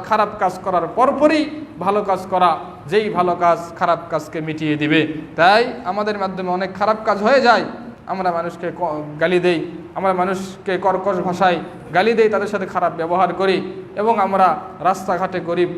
খারাপ কাজ করার পরপরই ভালো কাজ করা, যেই ভালো কাজ খারাপ কাজকে মিটিয়ে দিবে। তাই আমাদের মাধ্যমে অনেক খারাপ কাজ হয়ে যায়। আমরা মানুষকে গালি দেই, আমরা মানুষকে কর্কশ ভাষায় গালি দেই, তাদের সাথে খারাপ ব্যবহার করি, এবং আমরা রাস্তাঘাটে গরিব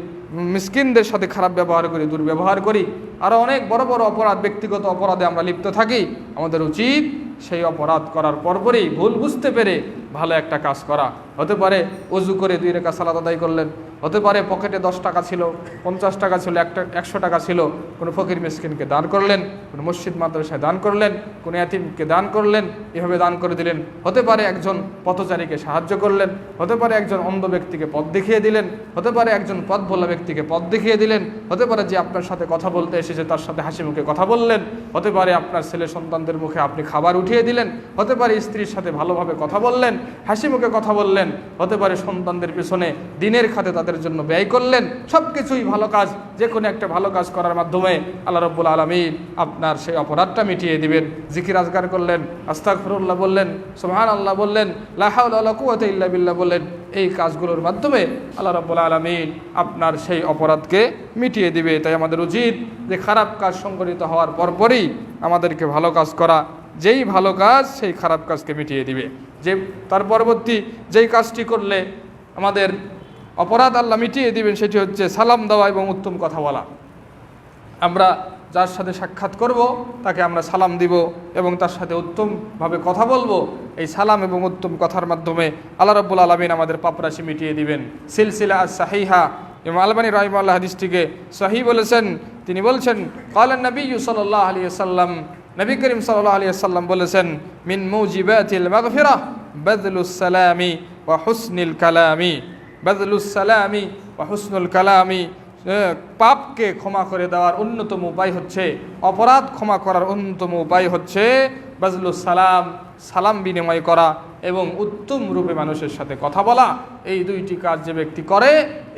মিসকিনদের সাথে খারাপ ব্যবহার করি, দুর্ব্যবহার করি, আরও অনেক বড় বড় অপরাধ, ব্যক্তিগত অপরাধে আমরা লিপ্ত থাকি। আমাদের উচিত সেই অপরাধ করার পরপরই ভুল বুঝতে পেরে ভালো একটা কাজ করা। হতে পারে অজু করে 2 রাকাত সালাত আদায় করলেন, হতে পারে পকেটে 10 টাকা ছিল, 50 টাকা ছিল, 100 টাকা ছিল, কোনো ফকির মিসকিনকে দান করলেন, কোনো মসজিদ মাদ্রাসায় দান করলেন, কোনো ইয়াতীমকে দান করলেন, এভাবে দান করে দিলেন। হতে পারে একজন পথচারীকে সাহায্য করলেন, হতে পারে একজন অন্ধ ব্যক্তিকে পথ দেখিয়ে দিলেন, হতে পারে একজন পথ ভোলা ব্যক্তিকে পথ দেখিয়ে দিলেন, হতে পারে যে আপনার সাথে কথা বলতে এসেছে তার সাথে হাসি মুখে কথা বললেন, হতে পারে আপনার ছেলে সন্তানদের মুখে আপনি খাবার উঠিয়ে দিলেন, হতে পারে স্ত্রীর সাথে ভালোভাবে কথা বললেন, হাসি মুখে কথা বললেন, হতে পারে সন্তানদের পিছনে দিনের খাতে তাদের জন্য ব্যয় করলেন। সব কিছুই ভালো কাজ। যে কোনো একটা ভালো কাজ করার মাধ্যমে আল্লাহ রাব্বুল আলামিন আপনার সেই অপরাধটা মিটিয়ে দিবেন। জিকির আজগার করলেন, আস্তাগফিরুল্লাহ বললেন, সুবহানাল্লাহ বললেন, লা হাওলা ওয়ালা কুওয়াতা ইল্লা বিল্লাহ বললেন, এই কাজগুলোর মাধ্যমে আল্লাহ রাব্বুল আলামিন আপনার সেই অপরাধকে মিটিয়ে দিবে। তাই আমাদের উচিত যে খারাপ কাজ সংঘটিত হওয়ার পরপরই আমাদেরকে ভালো কাজ করা। যেই ভালো কাজ সেই খারাপ কাজকে মিটিয়ে দিবে। যে তার পরবর্তী যেই কাজটি করলে আমাদের অপরাধ আল্লাহ মিটিয়ে দিবেন সেটি হচ্ছে সালাম দেওয়া এবং উত্তম কথা বলা। আমরা যার সাথে সাক্ষাৎ করব তাকে আমরা সালাম দিব এবং তার সাথে উত্তমভাবে কথা বলবো। এই সালাম এবং উত্তম কথার মাধ্যমে আল্লাহ রাব্বুল আলামিন আমাদের পাপরাশি মিটিয়ে দিবেন। সিলসিলা আস-সাহিহা ইমাম আলবানী রাহিমাহুল্লাহ হাদিসটিকে সহিহ বলেছেন। তিনি বলছেন, ক্বালান নবী সাল্লাল্লাহু আলাইহি ওয়াসাল্লাম, নবী করিম সাল্লাল্লাহু আলাইহি ওয়াসাল্লাম বলেছেন, মিন মুজিবাতিল মাগফিরাহ বাযলুস সালামি ওয়া হুসনুল কালামি। বাযলুস সালামি ওয়া হুসনুল কালামি, পাপকে ক্ষমা করে দেওয়ার অন্যতম উপায় হচ্ছে, অপরাধ ক্ষমা করার অন্যতম উপায় হচ্ছে বাযলুস সালাম, সালাম বিনিময় করা এবং উত্তম রূপে মানুষের সাথে কথা বলা। এই দুইটি কাজ যে ব্যক্তি করে,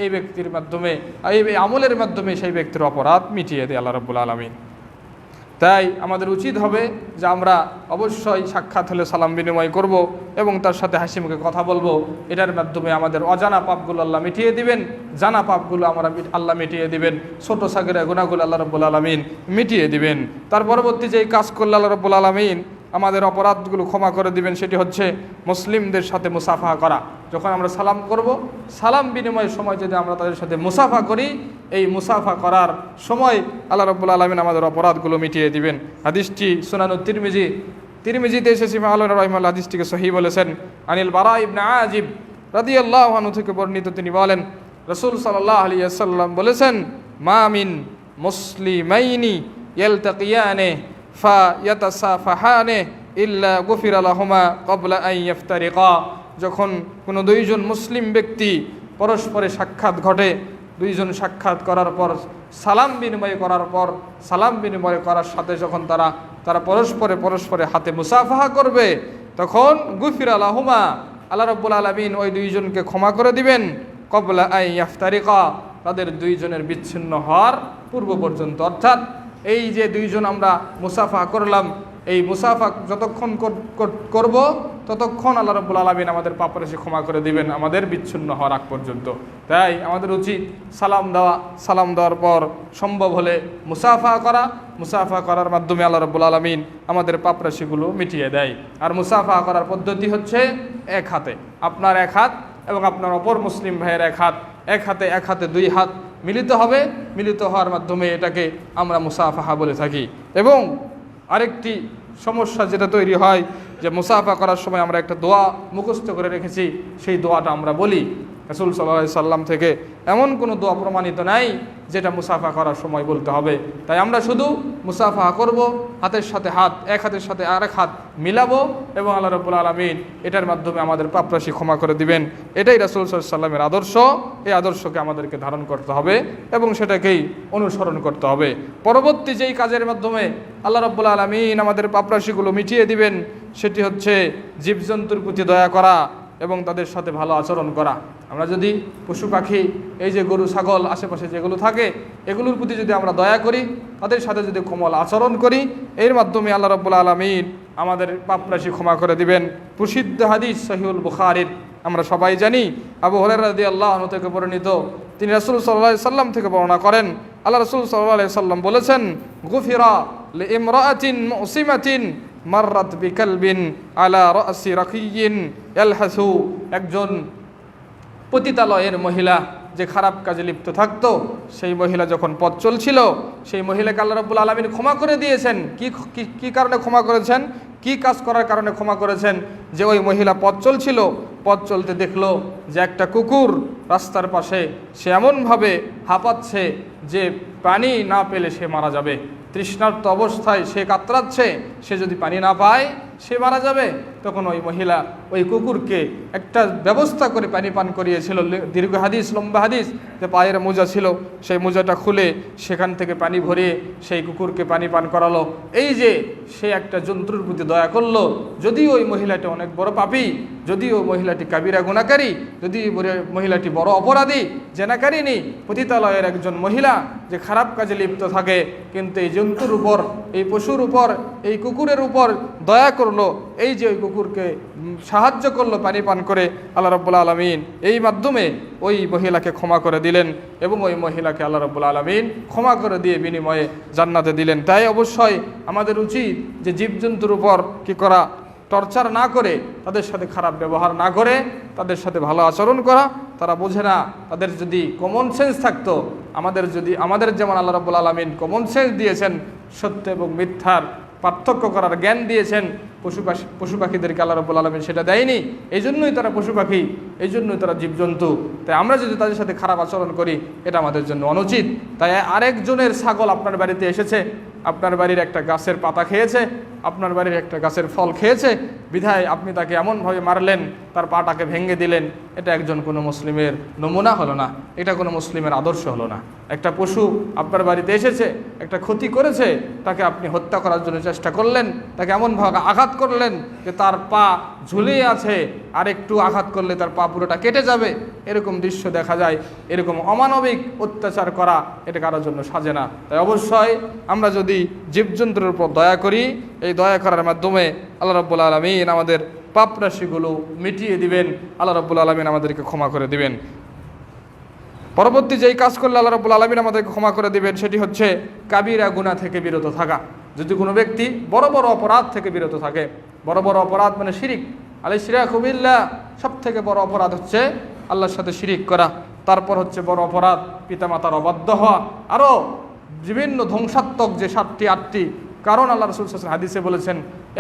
এই ব্যক্তির মাধ্যমে, এই আমলের মাধ্যমে সেই ব্যক্তির অপরাধ মিটিয়ে দেয় আল্লাহ রাব্বুল আলামিন। তাই আমাদের উচিত হবে যে আমরা অবশ্যই সাক্ষাৎ হলে সালাম বিনিময় করব এবং তার সাথে হাসি মুখে কথা বলবো। এটার মাধ্যমে আমাদের অজানা পাপগুলো আল্লাহ মিটিয়ে দিবেন, জানা পাপগুলো আল্লাহ মিটিয়ে দিবেন, ছোট সাগেরা গুনাহগুলো আল্লাহ রাব্বুল আলামিন মিটিয়ে দিবেন। তার পরবর্তী যেই কাজ করলে আল্লাহ রাব্বুল আলামিন আমাদের অপরাধগুলো ক্ষমা করে দিবেন সেটি হচ্ছে মুসলিমদের সাথে মুসাফা করা। যখন আমরা সালাম করব, সালাম বিনিময়ের সময় যদি আমরা তাদের সাথে মুসাফা করি, এই মুসাফা করার সময় আল্লাহ রাব্বুল আলামিন আমাদের অপরাধগুলো মিটিয়ে দিবেন। হাদিসটি সুনানুত তিরমিজিতে এসেছে। ইমাম আলবানী রাহিমাহুল্লাহ হাদিসটিকে সহিহ বলেছেন। আনিল বারা ইবনে আজিব রাদিয়াল্লাহু আনহু থেকে বর্ণিত, তিনি বলেন, রাসূল সাল্লাল্লাহু আলাইহি ওয়াসাল্লাম বলেছেন, মা মিন মুসলিমাইনি ইয়ালতাকিয়ানে ফায়াতাসাফাহানে ইল্লা গুফিরা লাহুমা ক্বাবলা আন ইফতারিকা। যখন কোনো দুইজন মুসলিম ব্যক্তি পরস্পরে সাক্ষাৎ ঘটে, দুইজন সাক্ষাৎ করার পর সালাম বিনিময় করার সাথে যখন তারা পরস্পরে হাতে মুসাফাহা করবে, তখন গুফিরা লাহুমা, আল্লাহ রাব্বুল আলামিন ওই দুইজনকে ক্ষমা করে দিবেন, ক্বাবলা আন ইফতারিকা, তাদের দুইজনের বিচ্ছিন্ন হওয়ার পূর্ব পর্যন্ত। অর্থাৎ এই যে দুইজন আমরা মুসাফা করলাম, এই মুসাফা যতক্ষণ করব ততক্ষণ আল্লাহ রাব্বুল আলামিন আমাদের পাপরাশি ক্ষমা করে দিবেন, আমাদের বিচ্ছিন্ন হওয়ার আগ পর্যন্ত। তাই আমাদের উচিত সালাম দেওয়ার পর সম্ভব হলে মুসাফা করার মাধ্যমে আল্লাহ রাব্বুল আলামিন আমাদের পাপরাশিগুলো মিটিয়ে দেয়। আর মুসাফা করার পদ্ধতি হচ্ছে এক হাতে, আপনার এক হাত এবং আপনার অপর মুসলিম ভাইয়ের এক হাতে 2 হাত মিলিত হবে। মিলিত হওয়ার মাধ্যমে এটাকে আমরা মুসাফাহা বলে থাকি। এবং আরেকটি সমস্যা যেটা তৈরি হয় যে মুসাফা করার সময় আমরা একটা দোয়া মুখস্থ করে রেখেছি, সেই দোয়াটা আমরা বলি। রাসূল সাল্লাল্লাহু আলাইহি সাল্লাম থেকে এমন কোনো দোয়া প্রমাণিত নাই যেটা মুসাফা করার সময় বলতে হবে। তাই আমরা শুধু মুসাফা করব, হাতের সাথে হাত, এক হাতের সাথে আরেক হাত মিলাবো এবং আল্লাহ রাব্বুল আলামিন এটার মাধ্যমে আমাদের পাপরাশি ক্ষমা করে দিবেন। এটাই রাসূল সাল্লাল্লাহু আলাইহি সাল্লামের আদর্শ। এই আদর্শকে আমাদেরকে ধারণ করতে হবে এবং সেটাকেই অনুসরণ করতে হবে। পরবর্তী যেই কাজের মাধ্যমে আল্লাহ রাব্বুল আলামিন আমাদের পাপরাশিগুলো মিটিয়ে দিবেন সেটি হচ্ছে জীবজন্তুর প্রতি দয়া করা এবং তাদের সাথে ভালো আচরণ করা। আমরা যদি পশু পাখি, এই যে গরু ছাগল আশেপাশে যেগুলো থাকে, এগুলোর প্রতি যদি আমরা দয়া করি, তাদের সাথে যদি কোমল আচরণ করি, এর মাধ্যমে আল্লাহ রাব্বুল আলামিন আমাদের পাপরাশি ক্ষমা করে দিবেন। প্রসিদ্ধ হাদিস সহিহুল বুখারীর আমরা সবাই জানি, আবু হুরায়রা রাদিয়াল্লাহু আনহু থেকে বর্ণিত, তিনি রাসূল সাল্লাল্লাহু আলাইহি সাল্লাম থেকে বর্ণনা করেন, আল্লাহ রাসূল সাল্লাল্লাহু আলাইহি সাল্লাম বলেছেন, গুফিরা লিইমরাআতিন মুসিমাতিন মাররাত বিকালবিন আলা রাসি রাকিয়িন ইয়ালহাসু। একজন পতিতালয়ের মহিলা যে খারাপ কাজে লিপ্ত থাকতো, সেই মহিলা যখন পথ চলছিল, সেই মহিলাকে আল্লাহ রাব্বুল আলামিন ক্ষমা করে দিয়েছেন। কি কারণে ক্ষমা করেছেন? কি কাজ করার কারণে ক্ষমা করেছেন? যে ওই মহিলা পথ চলছিল, পথ চলতে দেখলো যে একটা কুকুর রাস্তার পাশে সে এমনভাবে হাঁপাচ্ছে যে পানি না পেলে সে মারা যাবে। তৃষ্ণার্ত অবস্থায় সে কাতরাচ্ছে, সে যদি পানি না পায় সে মারা যাবে। তখন ওই মহিলা ওই কুকুরকে একটা ব্যবস্থা করে পানি পান করিয়েছিল। দীর্ঘ হাদিস, লম্বা হাদিস, যে পায়ের মোজা ছিল, সেই মোজাটা খুলে সেখান থেকে পানি ভরিয়ে সেই কুকুরকে পানি পান করালো। এই যে সে একটা জন্তুর প্রতি দয়া করলো। যদিও ওই মহিলাটি অনেক বড় পাপী, যদিও মহিলাটি কাবিরা গুনাহকারী, যদি মহিলাটি বড় অপরাধী, জেনাকারিনী, পতিতালয়ের একজন মহিলা যে খারাপ কাজে লিপ্ত থাকে, কিন্তু এই জন্তুর উপর, এই পশুর উপর, এই কুকুরের উপর দয়া করলো। এই যে ওই কুকুরকে সাহায্য করলো পানি পান করে, আল্লাহ রাব্বুল আলামিন এই মাধ্যমে ওই মহিলাকে ক্ষমা করে দিলেন এবং ওই মহিলাকে আল্লাহ রাব্বুল আলামিন ক্ষমা করে দিয়ে বিনিময়ে জান্নাতে দিলেন। তাই অবশ্যই আমাদের উচিত যে জীবজন্তুর উপর কি করা, টর্চার না করে, তাদের সাথে খারাপ ব্যবহার না করে, তাদের সাথে ভালো আচরণ করা। তারা বোঝে না, তাদের যদি কমন সেন্স থাকতো, আমাদের যেমন আল্লাহ রাব্বুল আলামিন কমন সেন্স দিয়েছেন, সত্য এবং মিথ্যার পার্থক্য করার জ্ঞান দিয়েছেন, পশু পাখিদেরকে আল্লাহ রাব্বুল আলামিন সেটা দেয়নি। এই জন্যই তারা পশু পাখি, এই জন্যই তারা জীবজন্তু। তাই আমরা যদি তাদের সাথে খারাপ আচরণ করি, এটা আমাদের জন্য অনুচিত। তাই আরেকজনের ছাগল আপনার বাড়িতে এসেছে, আপনার বাড়ির একটা গাছের পাতা খেয়েছে, আপনার বাড়ির একটা গাছের ফল খেয়েছে, বিধায় আপনি তাকে এমনভাবে মারলেন, তার পাটাকে ভেঙে দিলেন। এটা একজন কোনো মুসলিমের নমুনা হলো না, এটা কোনো মুসলিমের আদর্শ হলো না। একটা পশু আপনার বাড়িতে এসেছে, একটা ক্ষতি করেছে, তাকে আপনি হত্যা করার জন্য চেষ্টা করলেন, তাকে এমনভাবে আঘাত করলেন যে তার পা ঝুলিয়ে আছে, আর একটু আঘাত করলে তার পা পুরোটা কেটে যাবে। এরকম দৃশ্য দেখা যায়। এরকম অমানবিক অত্যাচার করা এটা কারোর জন্য সাজে না। তাই অবশ্যই আমরা যদি জীবজন্তুর উপর দয়া করি, এই দয়া করার মাধ্যমে আল্লাহ রাব্বুল আলামিন আমাদের পাপ রাশিগুলো মিটিয়ে দিবেন, আল্লাহ রাব্বুল আলামিন আমাদেরকে ক্ষমা করে দিবেন। পরবর্তী যেই কাজ করলে আল্লাহ রাব্বুল আলামিন আমাদেরকে ক্ষমা করে দিবেন, সেটি হচ্ছে কাবিরা গুনাহ থেকে বিরত থাকা। যদি কোনো ব্যক্তি বড় বড় অপরাধ থেকে বিরত থাকে, বড় বড় অপরাধ মানে শিরিক, আল-ইশরাকু বিল্লাহ, সব থেকে বড় অপরাধ হচ্ছে আল্লাহর সাথে শিরিক করা। তারপর হচ্ছে বড় অপরাধ পিতামাতার অবাধ্য হওয়া। আরও বিভিন্ন ধ্বংসাত্মক যে 7টি 8টি কারণ আল্লাহ রাসূল সাল্লাল্লাহু আলাইহি ওয়াসাল্লাম হাদিসে বলেছেন,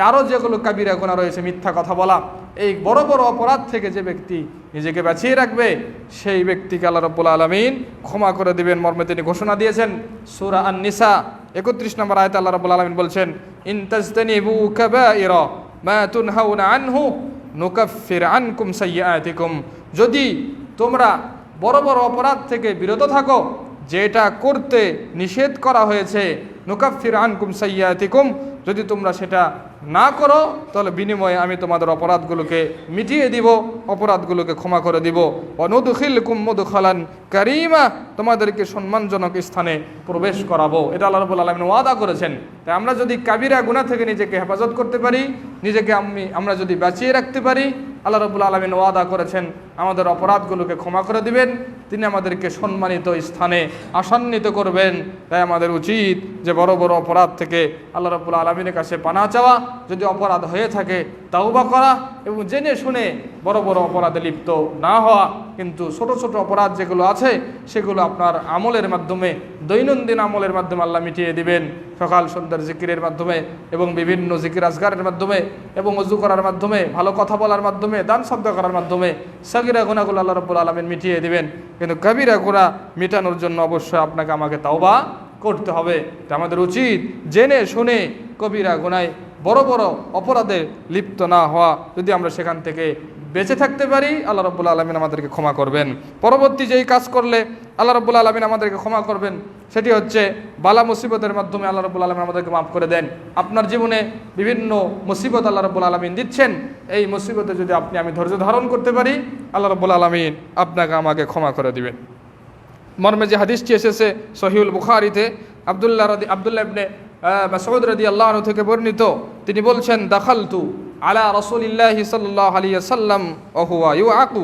আরও যেগুলো কাবিরা গুনাহ রয়েছে, মিথ্যা কথা বলা, এই বড় বড় অপরাধ থেকে যে ব্যক্তি নিজেকে বাঁচিয়ে রাখবে, সেই ব্যক্তিকে আল্লাহ রাব্বুল আলামিন ক্ষমা করে দিবেন মর্মে তিনি ঘোষণা দিয়েছেন। সূরা আন-নিসা 31 নম্বর আয়াতে আল্লাহ রাব্বুল আলামিন বলছেন, ইন তাজতানিবু কাবাইরা মা তুনহাউনা আনহু নুকাফির আনকুম সাইয়্যাতিকুম। যদি তোমরা বড় বড় অপরাধ থেকে বিরত থাকো, যেটা করতে নিষেধ করা হয়েছে, নুকাফির আনকুম সাইয়্যাতিকুম, যদি তোমরা সেটা না করো, তাহলে বিনিময়ে আমি তোমাদের অপরাধগুলোকে মিটিয়ে দিব, অপরাধগুলোকে ক্ষমা করে দিব। ওয়ানুদখিলকুম মুদখালান কারীমা, তোমাদেরকে সম্মানজনক স্থানে প্রবেশ করাবো। এটা আল্লাহ রাব্বুল আলামিন ওয়াদা করেছেন। তাই আমরা যদি কাবিরা গুনাহ থেকে নিজেকে হেফাজত করতে পারি, নিজেকে আমরা যদি বাঁচিয়ে রাখতে পারি, আল্লাহ রাব্বুল আলামিন ওয়াদা করেছেন আমাদের অপরাধগুলোকে ক্ষমা করে দিবেন, তিনি আমাদেরকে সম্মানিত স্থানে আসান্বিত করবেন। তাই আমাদের উচিত যে বড় বড় অপরাধ থেকে আল্লাহ রাব্বুল আলামিনের কাছে পানাহ চাওয়া, যদি অপরাধ হয়ে থাকে তাওবা করা, এবং জেনে শুনে বড় বড় অপরাধে লিপ্ত না হওয়া। কিন্তু ছোট ছোট অপরাধ যেগুলো আছে, সেগুলো আপনার আমলের মাধ্যমে, দৈনন্দিন আমলের মাধ্যমে আল্লাহ মিটিয়ে দিবেন। সকাল সন্ধ্যার জিকিরের মাধ্যমে এবং বিভিন্ন জিকির আজগারের মাধ্যমে এবং ওযু করার মাধ্যমে, ভালো কথা বলার মাধ্যমে, দান সাদকা করার মাধ্যমে সগীরা গুনাহগুলো আল্লাহ রাব্বুল আলামিন মিটিয়ে দিবেন। কিন্তু কবিরা গুনাহ মিটানোর জন্য অবশ্যই আপনাকে আমাকে তাওবা করতে হবে। তা আমাদের উচিত জেনে শুনে কবিরা গুনায়, বড় বড় অপরাধে লিপ্ত না হওয়া। যদি আমরা সেখান থেকে বেঁচে থাকতে পারি, আল্লাহ রাব্বুল আলামিন আমাদেরকে ক্ষমা করবেন। পরবর্তী যেই কাজ করলে আল্লাহ রাব্বুল আলামিন আমাদেরকে ক্ষমা করবেন, সেটি হচ্ছে বালা মুসিবতের মাধ্যমে আল্লাহ রাব্বুল আলামিন আমাদেরকে মাফ করে দেন। আপনার জীবনে বিভিন্ন মুসিবত আল্লাহ রাব্বুল আলামিন দিচ্ছেন, এই মুসিবতে যদি আমি ধৈর্য ধারণ করতে পারি, আল্লাহ রাব্বুল আলামিন আপনাকে আমাকে ক্ষমা করে দিবেন। মর্মে যে হাদিসটি এসেছে সহিহুল বুখারীতে, আব্দুল্লাহ ইবনে মাসউদ রাদিয়াল্লাহু আনহু থেকে বর্ণিত, তিনি বলছেন, দাখালতু আলা রাসূলিল্লাহি সাল্লাল্লাহু আলাইহি ওয়াসাল্লাম ওয়া হুয়া ইউআকু,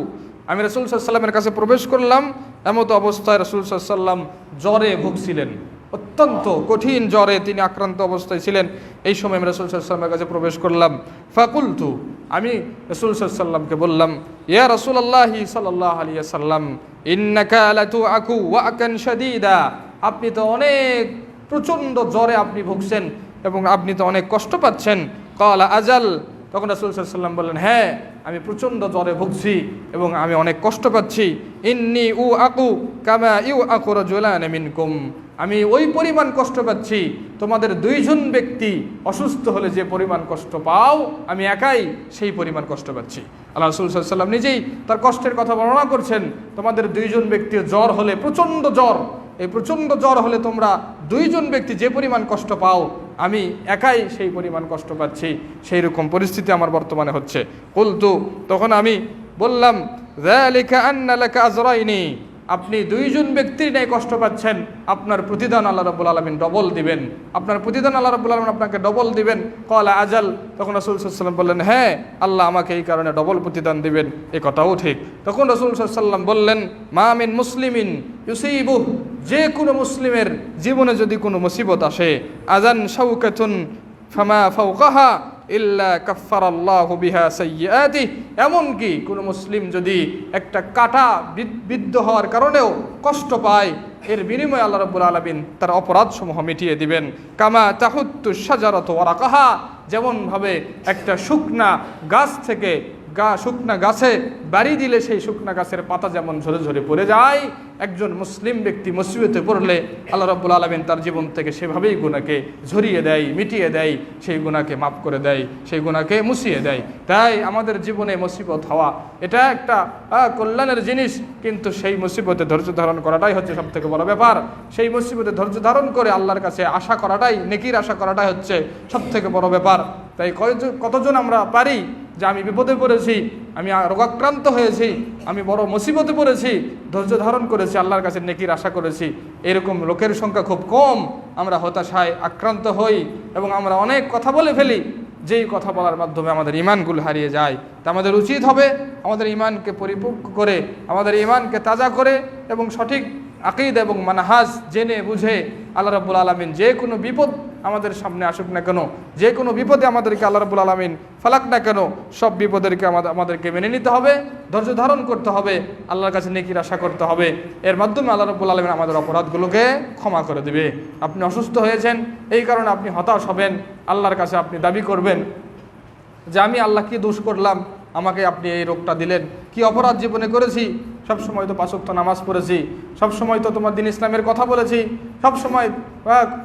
আমি রাসূল সাল্লাল্লাহু আলাইহি ওয়াসাল্লামের কাছে প্রবেশ করলাম, এমত অবস্থায় রাসূল সাল্লাল্লাহু আলাইহি সাল্লাম জ্বরে ভুগছিলেন, অত্যন্ত কঠিন জ্বরে তিনি আক্রান্ত অবস্থায় ছিলেন। এই সময় আমি রাসূল সাল্লাল্লাহু আলাইহি ওয়াসাল্লামের কাছে প্রবেশ করলাম। ফাকুলতু, আমি রাসূল সাল্লাল্লাহু আলাইহি ওয়াসাল্লামকে বললাম, ইয়া রাসূলুল্লাহি সাল্লাল্লাহু আলাইহি ওয়াসাল্লাম, ইন্নাকা লাতুআকু ওয়াআকান শাদীদা, আপনি তো অনেক প্রচণ্ড জ্বরে আপনি ভুগছেন এবং আপনি তো অনেক কষ্ট পাচ্ছেন। ক্বালা আজাল, তখন রাসূল সাল্লাল্লাহু আলাইহি ওয়াসাল্লাম বললেন, হ্যাঁ আমি প্রচণ্ড জ্বরে ভুগছি এবং আমি অনেক কষ্ট পাচ্ছি। ইন্নী উআকু কামা ইউআকু রাজুলান মিনকুম, আমি ওই পরিমাণ কষ্ট পাচ্ছি তোমাদের দুইজন ব্যক্তি অসুস্থ হলে যে পরিমাণ কষ্ট পাও, আমি একাই সেই পরিমাণ কষ্ট পাচ্ছি। আল্লাহ রাসূল সাল্লাল্লাহু আলাইহি ওয়াসাল্লাম নিজেই তার কষ্টের কথা বর্ণনা করছেন, তোমাদের দুইজন ব্যক্তির জ্বর হলে, প্রচণ্ড জ্বর, এই প্রচণ্ড জ্বর হলে তোমরা দুইজন ব্যক্তি যে পরিমাণ কষ্ট পাও, আমি একাই সেই পরিমাণ কষ্ট পাচ্ছি। সেই রকম পরিস্থিতি আমার বর্তমানে হচ্ছে। কুলতু, তখন আমি বললাম, যালিকা আন্না লাকা আজরাইনি, আপনি দুইজন ব্যক্তির ন্যায় কষ্ট পাচ্ছেন, আপনার প্রতিদান আল্লাহ রাব্বুল আলামিন ডবল দিবেন, আপনার প্রতিদান আল্লাহ রাব্বুল আলামিন আপনাকে ডবল দিবেন। ক্বালা আজাল, তখন রাসূল সাল্লাল্লাহু আলাইহি ওয়াসাল্লাম বললেন, হ্যাঁ আল্লাহ আমাকে এই কারণে ডবল প্রতিদান দিবেন, এই কথাও ঠিক। তখন রাসূল সাল্লাল্লাহু আলাইহি ওয়াসাল্লাম বললেন, মা মিন মুসলিমিন ইউসিবুহু, যে কোনো মুসলিমের জীবনে যদি কোনো মুসিবত আসে, আযান শাওকাতুন ফামা ফাওকাহা ইল্লা কাফফারাল্লাহু বিহা সাইয়্যাতিহি, এমনকি কোনো মুসলিম যদি একটা কাঁটা বিদ্ধ হওয়ার কারণেও কষ্ট পায়, এর বিনিময়ে আল্লাহ রাব্বুল আলামিন তার অপরাধসমূহ মিটিয়ে দিবেন। কামা তাহুত্তু শাজারাতু ওয়ারাকাহা, যেমনভাবে একটা শুকনা গাছ থেকে শুকনা গাছে বাড়ি দিলে সেই শুকনা গাছের পাতা যেমন ঝরে ঝরে পড়ে যায়, একজন মুসলিম ব্যক্তি মুসিবতে পড়লে আল্লাহ রাব্বুল আলামিন তার জীবন থেকে সেভাবেই গুনাহকে ঝরিয়ে দেয়, মিটিয়ে দেয়, সেই গুনাহকে মাফ করে দেয়, সেই গুনাহকে মুছিয়ে দেয়। তাই আমাদের জীবনে মুসিবত হওয়া এটা একটা কল্যাণের জিনিস, কিন্তু সেই মুসিবতে ধৈর্য ধারণ করাটাই হচ্ছে সব থেকে বড় ব্যাপার। সেই মুসিবতে ধৈর্য ধারণ করে আল্লাহর কাছে আশা করাটাই, নেকির আশা করাটাই হচ্ছে সব থেকে বড় ব্যাপার। তাই কতজন আমরা পারি যে আমি বিপদে পড়েছি, আমি রোগাক্রান্ত হয়েছি, আমি বড় মুসিবতে পড়েছি, ধৈর্য ধারণ করেছি, আল্লাহর কাছে নেকির আশা করেছি। এরকম লোকের সংখ্যা খুব কম। আমরা হতাশায় আক্রান্ত হই এবং আমরা অনেক কথা বলে ফেলি, যেই কথা বলার মাধ্যমে আমাদের ঈমানগুলো হারিয়ে যায়। তা আমাদের উচিত হবে আমাদের ঈমানকে পরিপক্ক করে, আমাদের ঈমানকে তাজা করে এবং সঠিক আকীদা এবং মানহাজ জেনে বুঝে আল্লাহ রাব্বুল আলামিন যে কোনো বিপদ আমাদের সামনে আসুক না কেন, যে কোনো বিপদে আমাদেরকে আল্লাহ রাব্বুল আলামিন ফালাক না কেন, সব বিপদেরকে আমাদেরকে মেনে নিতে হবে, ধৈর্য ধারণ করতে হবে, আল্লাহর কাছে নেকির আশা করতে হবে। এর মাধ্যমে আল্লাহ রাব্বুল আলামিন আমাদের অপরাধগুলোকে ক্ষমা করে দেবে। আপনি অসুস্থ হয়েছেন, এই কারণে আপনি হতাশ হবেন, আল্লাহর কাছে আপনি দাবি করবেন যে আমি আল্লাহ কি দোষ করলাম, আমাকে আপনি এই রোগটা দিলেন, কি অপরাধ জীবনে করেছি, সবসময় তো 5 ওয়াক্ত নামাজ পড়েছি, সবসময় তো তোমার দিন ইসলামের কথা বলেছি, সবসময়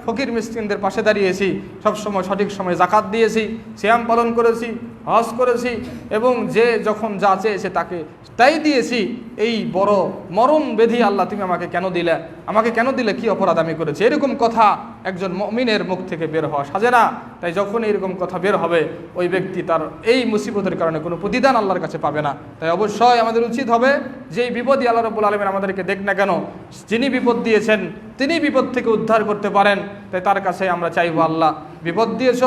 ফকির মিসকিনদের পাশে দাঁড়িয়েছি, সবসময় সঠিক সময় জাকাত দিয়েছি, সিয়াম পালন করেছি, হজ করেছি এবং যে যখন যা চেয়েছে তাকে তাই দিয়েছি, এই বড় মরণ ব্যাধি আল্লাহ তুমি আমাকে কেন দিলে, আমাকে কেন দিলে, কি অপরাধ আমি করেছি, এরকম কথা একজন মুমিনের মুখ থেকে বের হওয়া সাজে না। তাই যখন এরকম কথা বের হবে, ওই ব্যক্তি তার এই মুসিবতের কারণে কোনো প্রতিদান আল্লাহর কাছে পাবে না। তাই অবশ্যই আমাদের উচিত হবে যে এই বিপদই আল্লাহ রাব্বুল আলামিন আমাদেরকে দেখ না কেন, যিনি বিপদ দিয়েছেন তিনি বিপদ থেকে উদ্ধার করতে পারেন। তাই তার কাছে আমরা চাইবো, আল্লাহ বিপদ দিয়েছ,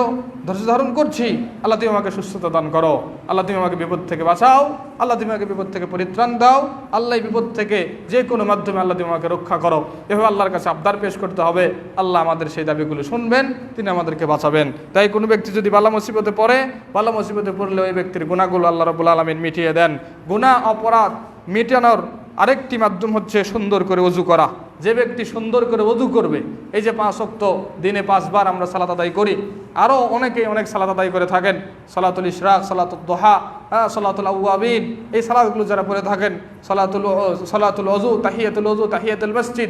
ধৈর্য ধারণ করছি, আল্লাহ তুমি আমাকে সুস্থতা দান করো, আল্লাহ তুমি আমাকে বিপদ থেকে বাঁচাও, আল্লাহ তুমি আমাকে বিপদ থেকে পরিত্রাণ দাও, আল্লাহ বিপদ থেকে যে কোনো মাধ্যমে আল্লাহ তুমি আমাকে রক্ষা করো। এভাবে আল্লাহর কাছে আবদার পেশ করতে হবে। আল্লাহ আমাদের সেই দাবিগুলো শুনবেন, তিনি আমাদেরকে বাঁচাবেন। তাই কোনো ব্যক্তি যদি বালা মুসিবতে পড়ে, বালা মুসিবতে পড়লে ওই ব্যক্তির গুনাহগুলো আল্লাহ রাব্বুল আলামিন মিটিয়ে দেন। গুনাহ অপরাধ মিটানোর আরেকটি মাধ্যম হচ্ছে সুন্দর করে ওযু করা। যে ব্যক্তি সুন্দর করে ওযু করবে, এই যে 5 ওয়াক্ত দিনে 5 বার আমরা সালাত আদায় করি, আরও অনেকেই অনেক সালাত আদায় করে থাকেন, সালাতুল ইশরাক, সালাতুল দোহা, সালাতুল আওয়াবিন, এই সালাতগুলো যারা পড়ে থাকেন, সালাতুল ওযু, তাহিয়াতুল মসজিদ,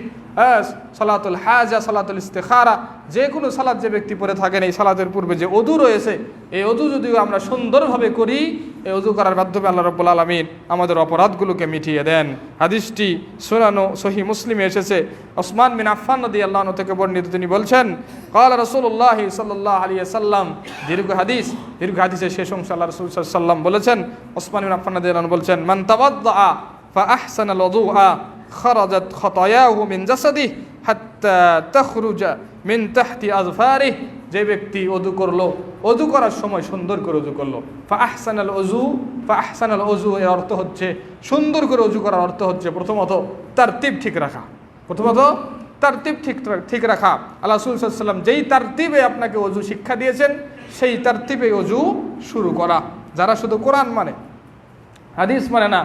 সালাতুল হাজা, সালাতুল ইস্তিখারা, যে কোনো সালাত যে ব্যক্তি পড়ে থাকেন, এই সালাতের পূর্বে যে ওযু রয়েছে, এই ওযু যদিও আমরা সুন্দরভাবে করি, এই ওযু করার মাধ্যমে আল্লাহ রাব্বুল আলামিন আমাদের অপরাধগুলোকে মিটিয়ে দেন। হাদিসটি সুনানো সহিহ মুসলিমে এসেছে। ওসমান বিন আফফান রাদিয়াল্লাহু আনহু থেকে বর্ণিত, তিনি বলছেন, ক্বালা রাসূলুল্লাহ সাল্লাল্লাহু আলাইহি ওয়াসাল্লাম, দীর্ঘ হাদিসের শেষ অংশে আল্লাহ রাসূল সাল্লাল্লাহু আলাইহি ওয়াসাল্লাম বলেছেন, ওসমান বিন আফফান রাদিয়াল্লাহু আনহু বলছেন, মান তাওয়াদ্দা ফা আহসানাল ওযুআ খারাজাত খাতায়াহু মিন জাসাদিহি হাত্তা তাখরুজা মিন তাহতি আযফারিহি, যে ব্যক্তি ওযু করলো, ওযু করার সময় সুন্দর করে ওযু করলো, ফা আহসানাল ওযু এর অর্থ হচ্ছে সুন্দর করে ওযু করার অর্থ হচ্ছে প্রথমত তারতিব ঠিক রাখা। তারতিব ঠিক রাখা। আল্লাহ রাসূল সাল্লাল্লাহু আলাইহি ওয়াসাল্লাম যেই তারতিবে আপনাকে ওযু শিক্ষা দিয়েছেন সেই তারতিবে ওযু শুরু করা। যারা শুধু কোরআন মানে, হাদিস মানে না,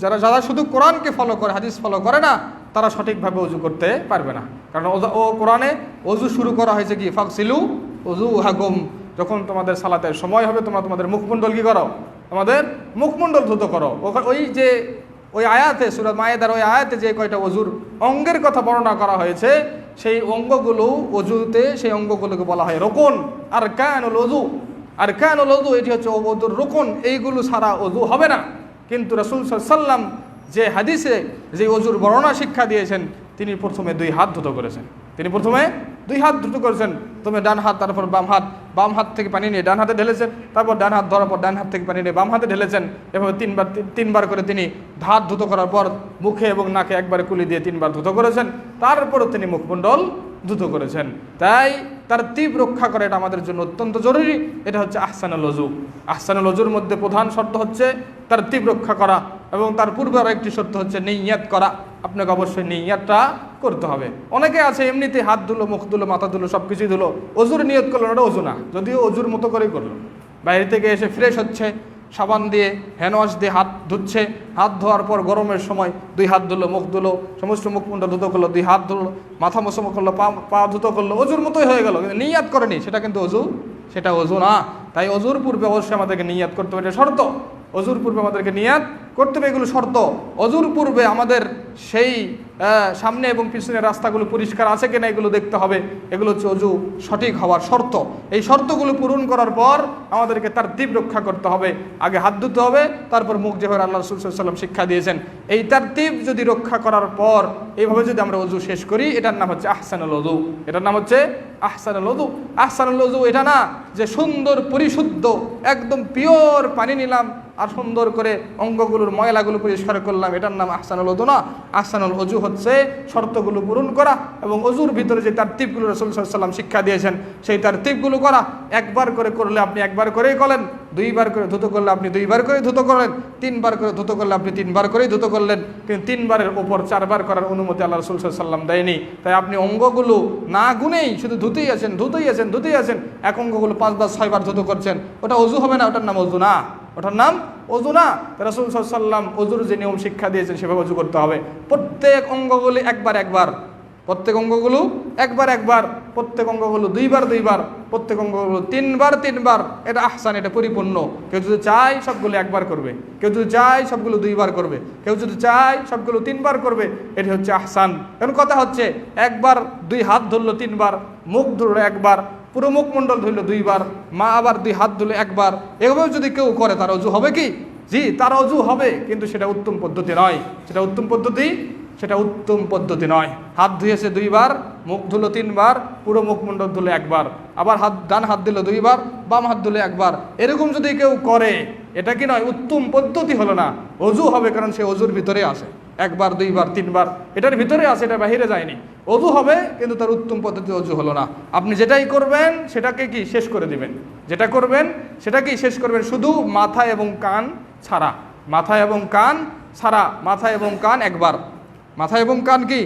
যারা শুধু কোরআনকে ফলো করে, হাদিস ফলো করে না, তারা সঠিকভাবে ওযু করতে পারবে না। কারণ ও কোরআনে ওযু শুরু করা হয়েছে কি, ফাগসিলু ওযুহাকুম, যখন তোমাদের সালাতের সময় হবে তোমরা তোমাদের মুখমণ্ডল কি করো, তোমাদের মুখমণ্ডল ধুত করো। ওই আয়াতে, সূরা মায়েদার ওই আয়াতে যে কয়টা ওযুর অঙ্গের কথা বর্ণনা করা হয়েছে, সেই অঙ্গগুলো ওযুতে, সেই অঙ্গগুলোকে বলা হয় রুকুন, আরকানুল ওযু। আরকানুল ওযু এটি হচ্ছে ওযুর রুকুন, এইগুলো ছাড়া ওযু হবে না। কিন্তু রাসূল সাল্লাল্লাহু আলাইহি ওয়াসাল্লাম যে হাদিসে যে ওযুর বর্ণনা শিক্ষা দিয়েছেন, তিনি প্রথমে 2 হাত ধুত করেছেন। প্রথমে ডান হাত, তারপর বাম হাত থেকে পানি নিয়ে ডান হাতে ঢেলেছেন, তারপর ডান হাত ধরার পর ডান হাত থেকে পানি নিয়ে বাম হাতে ঢেলেছেন। এভাবে তিনবার করে তিনি হাত ধুত করার পর মুখে এবং নাকে একবারে কুলি দিয়ে 3 বার ধুত করেছেন। তারপরও তিনি মুখমণ্ডল ধুত করেছেন। তাই তারতিব রক্ষা করা এটা আমাদের জন্য অত্যন্ত জরুরি। এটা হচ্ছে আহসানুল ওযু। আহসানুল ওযুর মধ্যে প্রধান শর্ত হচ্ছে তারতিব রক্ষা করা, এবং তার পূর্বে আরও একটি শর্ত হচ্ছে নিয়ত করা। আপনাকে অবশ্যই নিয়তটা করতে হবে। অনেকে আছে এমনিতে হাত ধুলো, মুখ ধুলো, মাথা ধুলো, সব কিছুই ধুলো, ওযুর নিয়ত করলো, ওটা ওযু না, যদিও ওযুর মতো করেই করলো। বাইরে থেকে এসে ফ্রেশ হচ্ছে, সাবান দিয়ে হ্যান্ড ওয়াশ দিয়ে হাত ধুচ্ছে, হাত ধোয়ার পর গরমের সময় 2 হাত ধুলো, মুখ ধুলো, সমস্ত মুখমণ্ডল ধুতো করলো, 2 হাত ধুলো, মাথা মোছামো করলো, পা ধুতো করলো, ওযুর মতোই হয়ে গেল, কিন্তু নিয়াত করেনি, সেটা কিন্তু ওযু, সেটা ওযু না। তাই ওযুর পূর্বে অবশ্যই আমাদেরকে নিয়াত করতে হবে, এটা শর্ত। ওযুর পূর্বে আমাদেরকে নিয়াত করতে হবে, এগুলো শর্ত। ওযুর পূর্বে আমাদের সেই সামনে এবং পিছনের রাস্তাগুলো পরিষ্কার আছে কিনা এগুলো দেখতে হবে। এগুলো হচ্ছে ওযু সঠিক হওয়ার শর্ত। এই শর্তগুলো পূরণ করার পর আমাদেরকে তারতিব রক্ষা করতে হবে। আগে হাত ধুতে হবে, তারপর মুখ, যেভাবে আল্লাহ রাসূল সাল্লাল্লাহু আলাইহি ওয়াসাল্লাম শিক্ষা দিয়েছেন। এই তারতিব যদি রক্ষা করার পর এইভাবে যদি আমরা ওযু শেষ করি, এটার নাম হচ্ছে আহসানুল ওযু। এটার নাম হচ্ছে আহসানুল ওযু। আহসানুল ওযু এটা না যে সুন্দর পরিশুদ্ধ একদম পিওর পানি নিলাম আর সুন্দর করে অঙ্গগুলোর ময়লাগুলো পরিষ্কার করলাম, এটার নাম আহসানুল ওযু না। আহসানুল ওযু হচ্ছে শর্তগুলো পূরণ করা, এবং ওযুর ভিতরে যে তারতিবগুলো রাসূল সাল্লাল্লাহু আলাইহি ওয়াসাল্লাম শিক্ষা দিয়েছেন সেই তারতিবগুলো করা। একবার করে করলে আপনি একবার করেই করলেন, 2 বার করে ধুত করলে আপনি 2 বার করে ধুত করলেন, 3 বার করে ধুত করলে আপনি 3 বার করেই ধুত করলেন। কিন্তু 3 বারের ওপর 4 বার করার অনুমতি আল্লাহ রাসূল সাল্লাল্লাহু আলাইহি ওয়াসাল্লাম দেয়নি। তাই আপনি অঙ্গগুলো না গুনেই শুধু ধুতেই আছেন, এক অঙ্গগুলো 5 বার 6 বার ধুত করছেন, ওটা ওযু হবে না, ওটার নাম ওযু না, ওটার নাম ওযু না। রাসূল সাল্লাল্লাহু আলাইহি ওয়াসাল্লাম ওযুর যে নিয়ম শিক্ষা দিয়েছেন সেভাবে ওযু করতে হবে। প্রত্যেক অঙ্গগুলো একবার, প্রত্যেক অঙ্গগুলো একবার, প্রত্যেক অঙ্গগুলো 2 বার, প্রত্যেক অঙ্গগুলো 3 বার। এটা আহসান, এটা পরিপূর্ণ। কেউ যদি চায় সবগুলো একবার করবে, কেউ যদি চায় সবগুলো 2 বার করবে, কেউ যদি চায় সবগুলো 3 বার করবে, এটি হচ্ছে আহসান। কারণ কথা হচ্ছে একবার 2 হাত ধরলো 3 বার, মুখ ধরলো একবার, পুরো মুখমণ্ডল ধরলো 2 বার, মা আবার 2 হাত ধরলো একবার। এভাবেও যদি কেউ করে তার ওযু হবে কি? জি, তার ওযু হবে, কিন্তু সেটা উত্তম পদ্ধতি নয়। সেটা উত্তম পদ্ধতি নয়। হাত ধুয়েছে 2 বার, মুখ ধুলো 3 বার, পুরো মুখমণ্ডল ধুলো একবার, আবার ডান হাত দিল 2 বার, বাম হাত ধুলো একবার। এরকম যদি কেউ করে, এটা কি নয়? উত্তম পদ্ধতি হলো না। ওযু হবে, কারণ সে ওযুর ভিতরে আছে। 1 বার, 2 বার, 3 বার এটার ভিতরে আছে, এটা বাহিরে যায়নি। ওযু হবে, কিন্তু তার উত্তম পদ্ধতি ওযু হলো না। আপনি যেটাই করবেন সেটাকে কি শেষ করে দিবেন, যেটা করবেন সেটাকেই শেষ করবেন, শুধু মাথা এবং কান ছাড়া। মাথা এবং কান একবার, মাথা এবং কান কি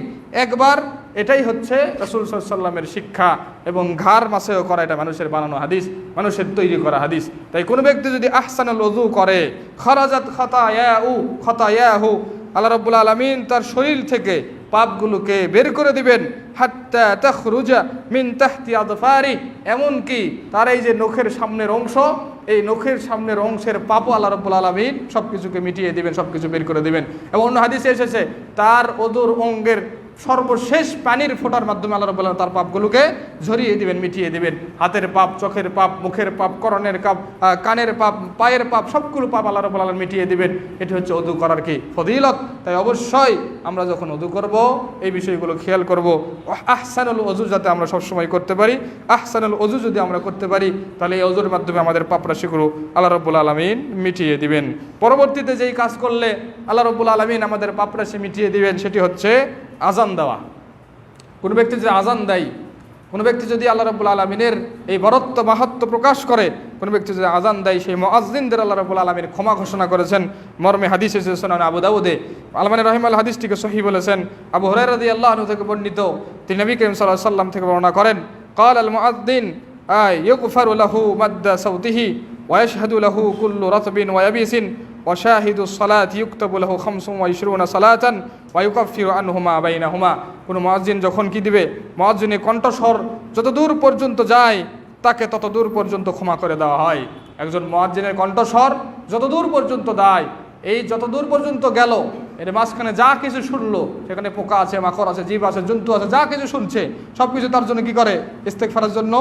একবার। এটাই হচ্ছে রাসূল সাল্লাল্লাহু আলাইহি ওয়াসাল্লামের শিক্ষা। এবং ঘাড় মাসেও করা, এটা মানুষের বানানো হাদিস, মানুষের তৈরি করা হাদিস। তাই কোনো ব্যক্তি যদি আহসানুল ওযু করে, খারাজাত খাতায়াহু, আল্লাহ রাব্বুল আলামিন তার শরীর থেকে পাপগুলোকে বের করে দিবেন, হাত্তা তাখরুজা মিন তাহতি আযফারি, এমনকি তার এই যে নখের সামনের অংশ, এই নখের সামনের অংশের পাপও আল্লাহ রাব্বুল আলামিন সব কিছুকে মিটিয়ে দিবেন, সব কিছু বের করে দিবেন। এবং অন্য হাদিসে এসেছে তার ওযুর অঙ্গের সর্বশেষ পানির ফোঁটার মাধ্যমে আল্লাহ রাব্বুল আলামিন তার পাপগুলোকে ঝরিয়ে দিবেন, মিটিয়ে দিবেন। হাতের পাপ, চোখের পাপ, মুখের পাপ, করণের পাপ, কানের পাপ, পায়ের পাপ, সবগুলো পাপ আল্লাহ রাব্বুল আলামিন মিটিয়ে দিবেন। এটি হচ্ছে ওযু করার কি ফজিলত। তাই অবশ্যই আমরা যখন ওযু করব এই বিষয়গুলো খেয়াল করব। আহসানুল ওযু যাতে আমরা সবসময় করতে পারি। আহসানুল ওযু যদি আমরা করতে পারি তাহলে এই ওযুর মাধ্যমে আমাদের পাপ রাশিগুলো আল্লাহ রাব্বুল আলামিন মিটিয়ে দিবেন। পরবর্তীতে যেই কাজ করলে আল্লাহ রাব্বুল আলামিন আমাদের পাপ রাশি মিটিয়ে দিবেন সেটি হচ্ছে আজান দেওয়া। কোনো ব্যক্তি যদি আজান দেয়, কোনো ব্যক্তি যদি আল্লাহ রাব্বুল আলামিনের এই বরত্ব মাহাত্ম্য প্রকাশ করে, কোনো ব্যক্তি যদি আজান দেয়, সেই মুয়াজ্জিনদের আল্লাহ রাব্বুল আলামিন ক্ষমা ঘোষণা করেছেন। মর্মে হাদিস এসেছে সুনান আবু দাউদে। আলমানি রাহিমাহুল্লাহ হাদিসটিকে সহিহ বলেছেন। আবু হুরায়রা রাদিয়াল্লাহু আনহু থেকে বর্ণিত, তিনি নবী করিম সাল্লাল্লাহু আলাইহি ওয়াসাল্লাম থেকে বর্ণনা করেন, ক্বাল আল মুয়াজ্জিন ইউগফারু লাহু মাদ্দা সাউতিহি ওয়া ইয়াশহাদু লাহু কুল্লু রাতবিন ওয়া ইয়াবিসিন ওয়া শাহিদু সালাত ইউকতাবু লাহু 25 সালাতান ওয়া ইউকাফিরু আনহুমা বাইনাহুমা। কোনো মুয়াজ্জিন যখন কি দিবে, মুয়াজ্জিনের কণ্ঠস্বর যত দূর পর্যন্ত যায় তাকে তত দূর পর্যন্ত ক্ষমা করে দেওয়া হয়। একজন মুয়াজ্জিনের কণ্ঠস্বর যত দূর পর্যন্ত দেয়, এই যত দূর পর্যন্ত গেল, এর মাঝখানে যা কিছু শুনলো, সেখানে পোকা আছে, মাকড় আছে, জীব আছে, জন্তু আছে, যা কিছু শুনছে সব কিছু তার জন্য কি করে, ইস্তেগফারের জন্য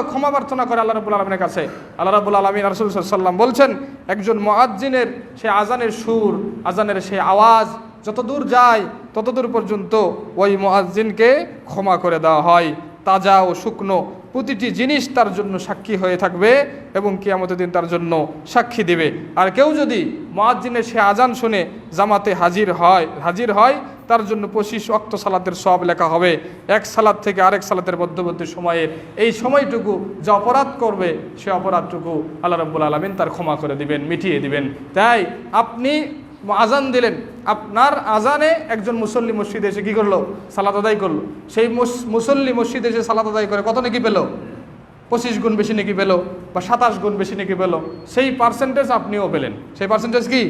ক্ষমা প্রার্থনা করে আল্লাহ রাব্বুল আলামিনের কাছে। আল্লাহ রাব্বুল আলামিন রাসূল সাল্লাল্লাহু আলাইহি ওয়াসাল্লাম বলছেন, একজন মুয়াজ্জিনের সে আজানের সুর, আজানের সে আওয়াজ যত দূর যায় তত দূর পর্যন্ত ওই মুয়াজ্জিনকে ক্ষমা করে দেওয়া হয়। তাজা ও শুকনো প্রতিটি জিনিস তার জন্য সাক্ষী হয়ে থাকবে এবং কিয়ামতের দিন তার জন্য সাক্ষী দেবে। আর কেউ যদি মুয়াজ্জিনের সে আজান শুনে জামাতে হাজির হয় তার জন্য 25 ওয়াক্ত সালাতের সওয়াব লেখা হবে। এক সালাত থেকে আরেক সালাতের মধ্যবর্তী সময়ের এই সময়টুকু যে অপরাধ করবে সে অপরাধটুকু আল্লাহ রাব্বুল আলামিন তার ক্ষমা করে দিবেন, মিটিয়ে দিবেন। তাই আপনি আজান দিলেন, আপনার আজানে একজন মুসল্লি মসজিদে এসে কী করলো, সালাত আদায় করলো। সেই মুসল্লি মসজিদে এসে সালাত আদায় করে কত নেকি পেল? 25 গুণ বেশি নেকি পেল বা 27 গুণ বেশি নেকি পেল। সেই পার্সেন্টেজ আপনিও পেলেন। সেই পার্সেন্টেজ কি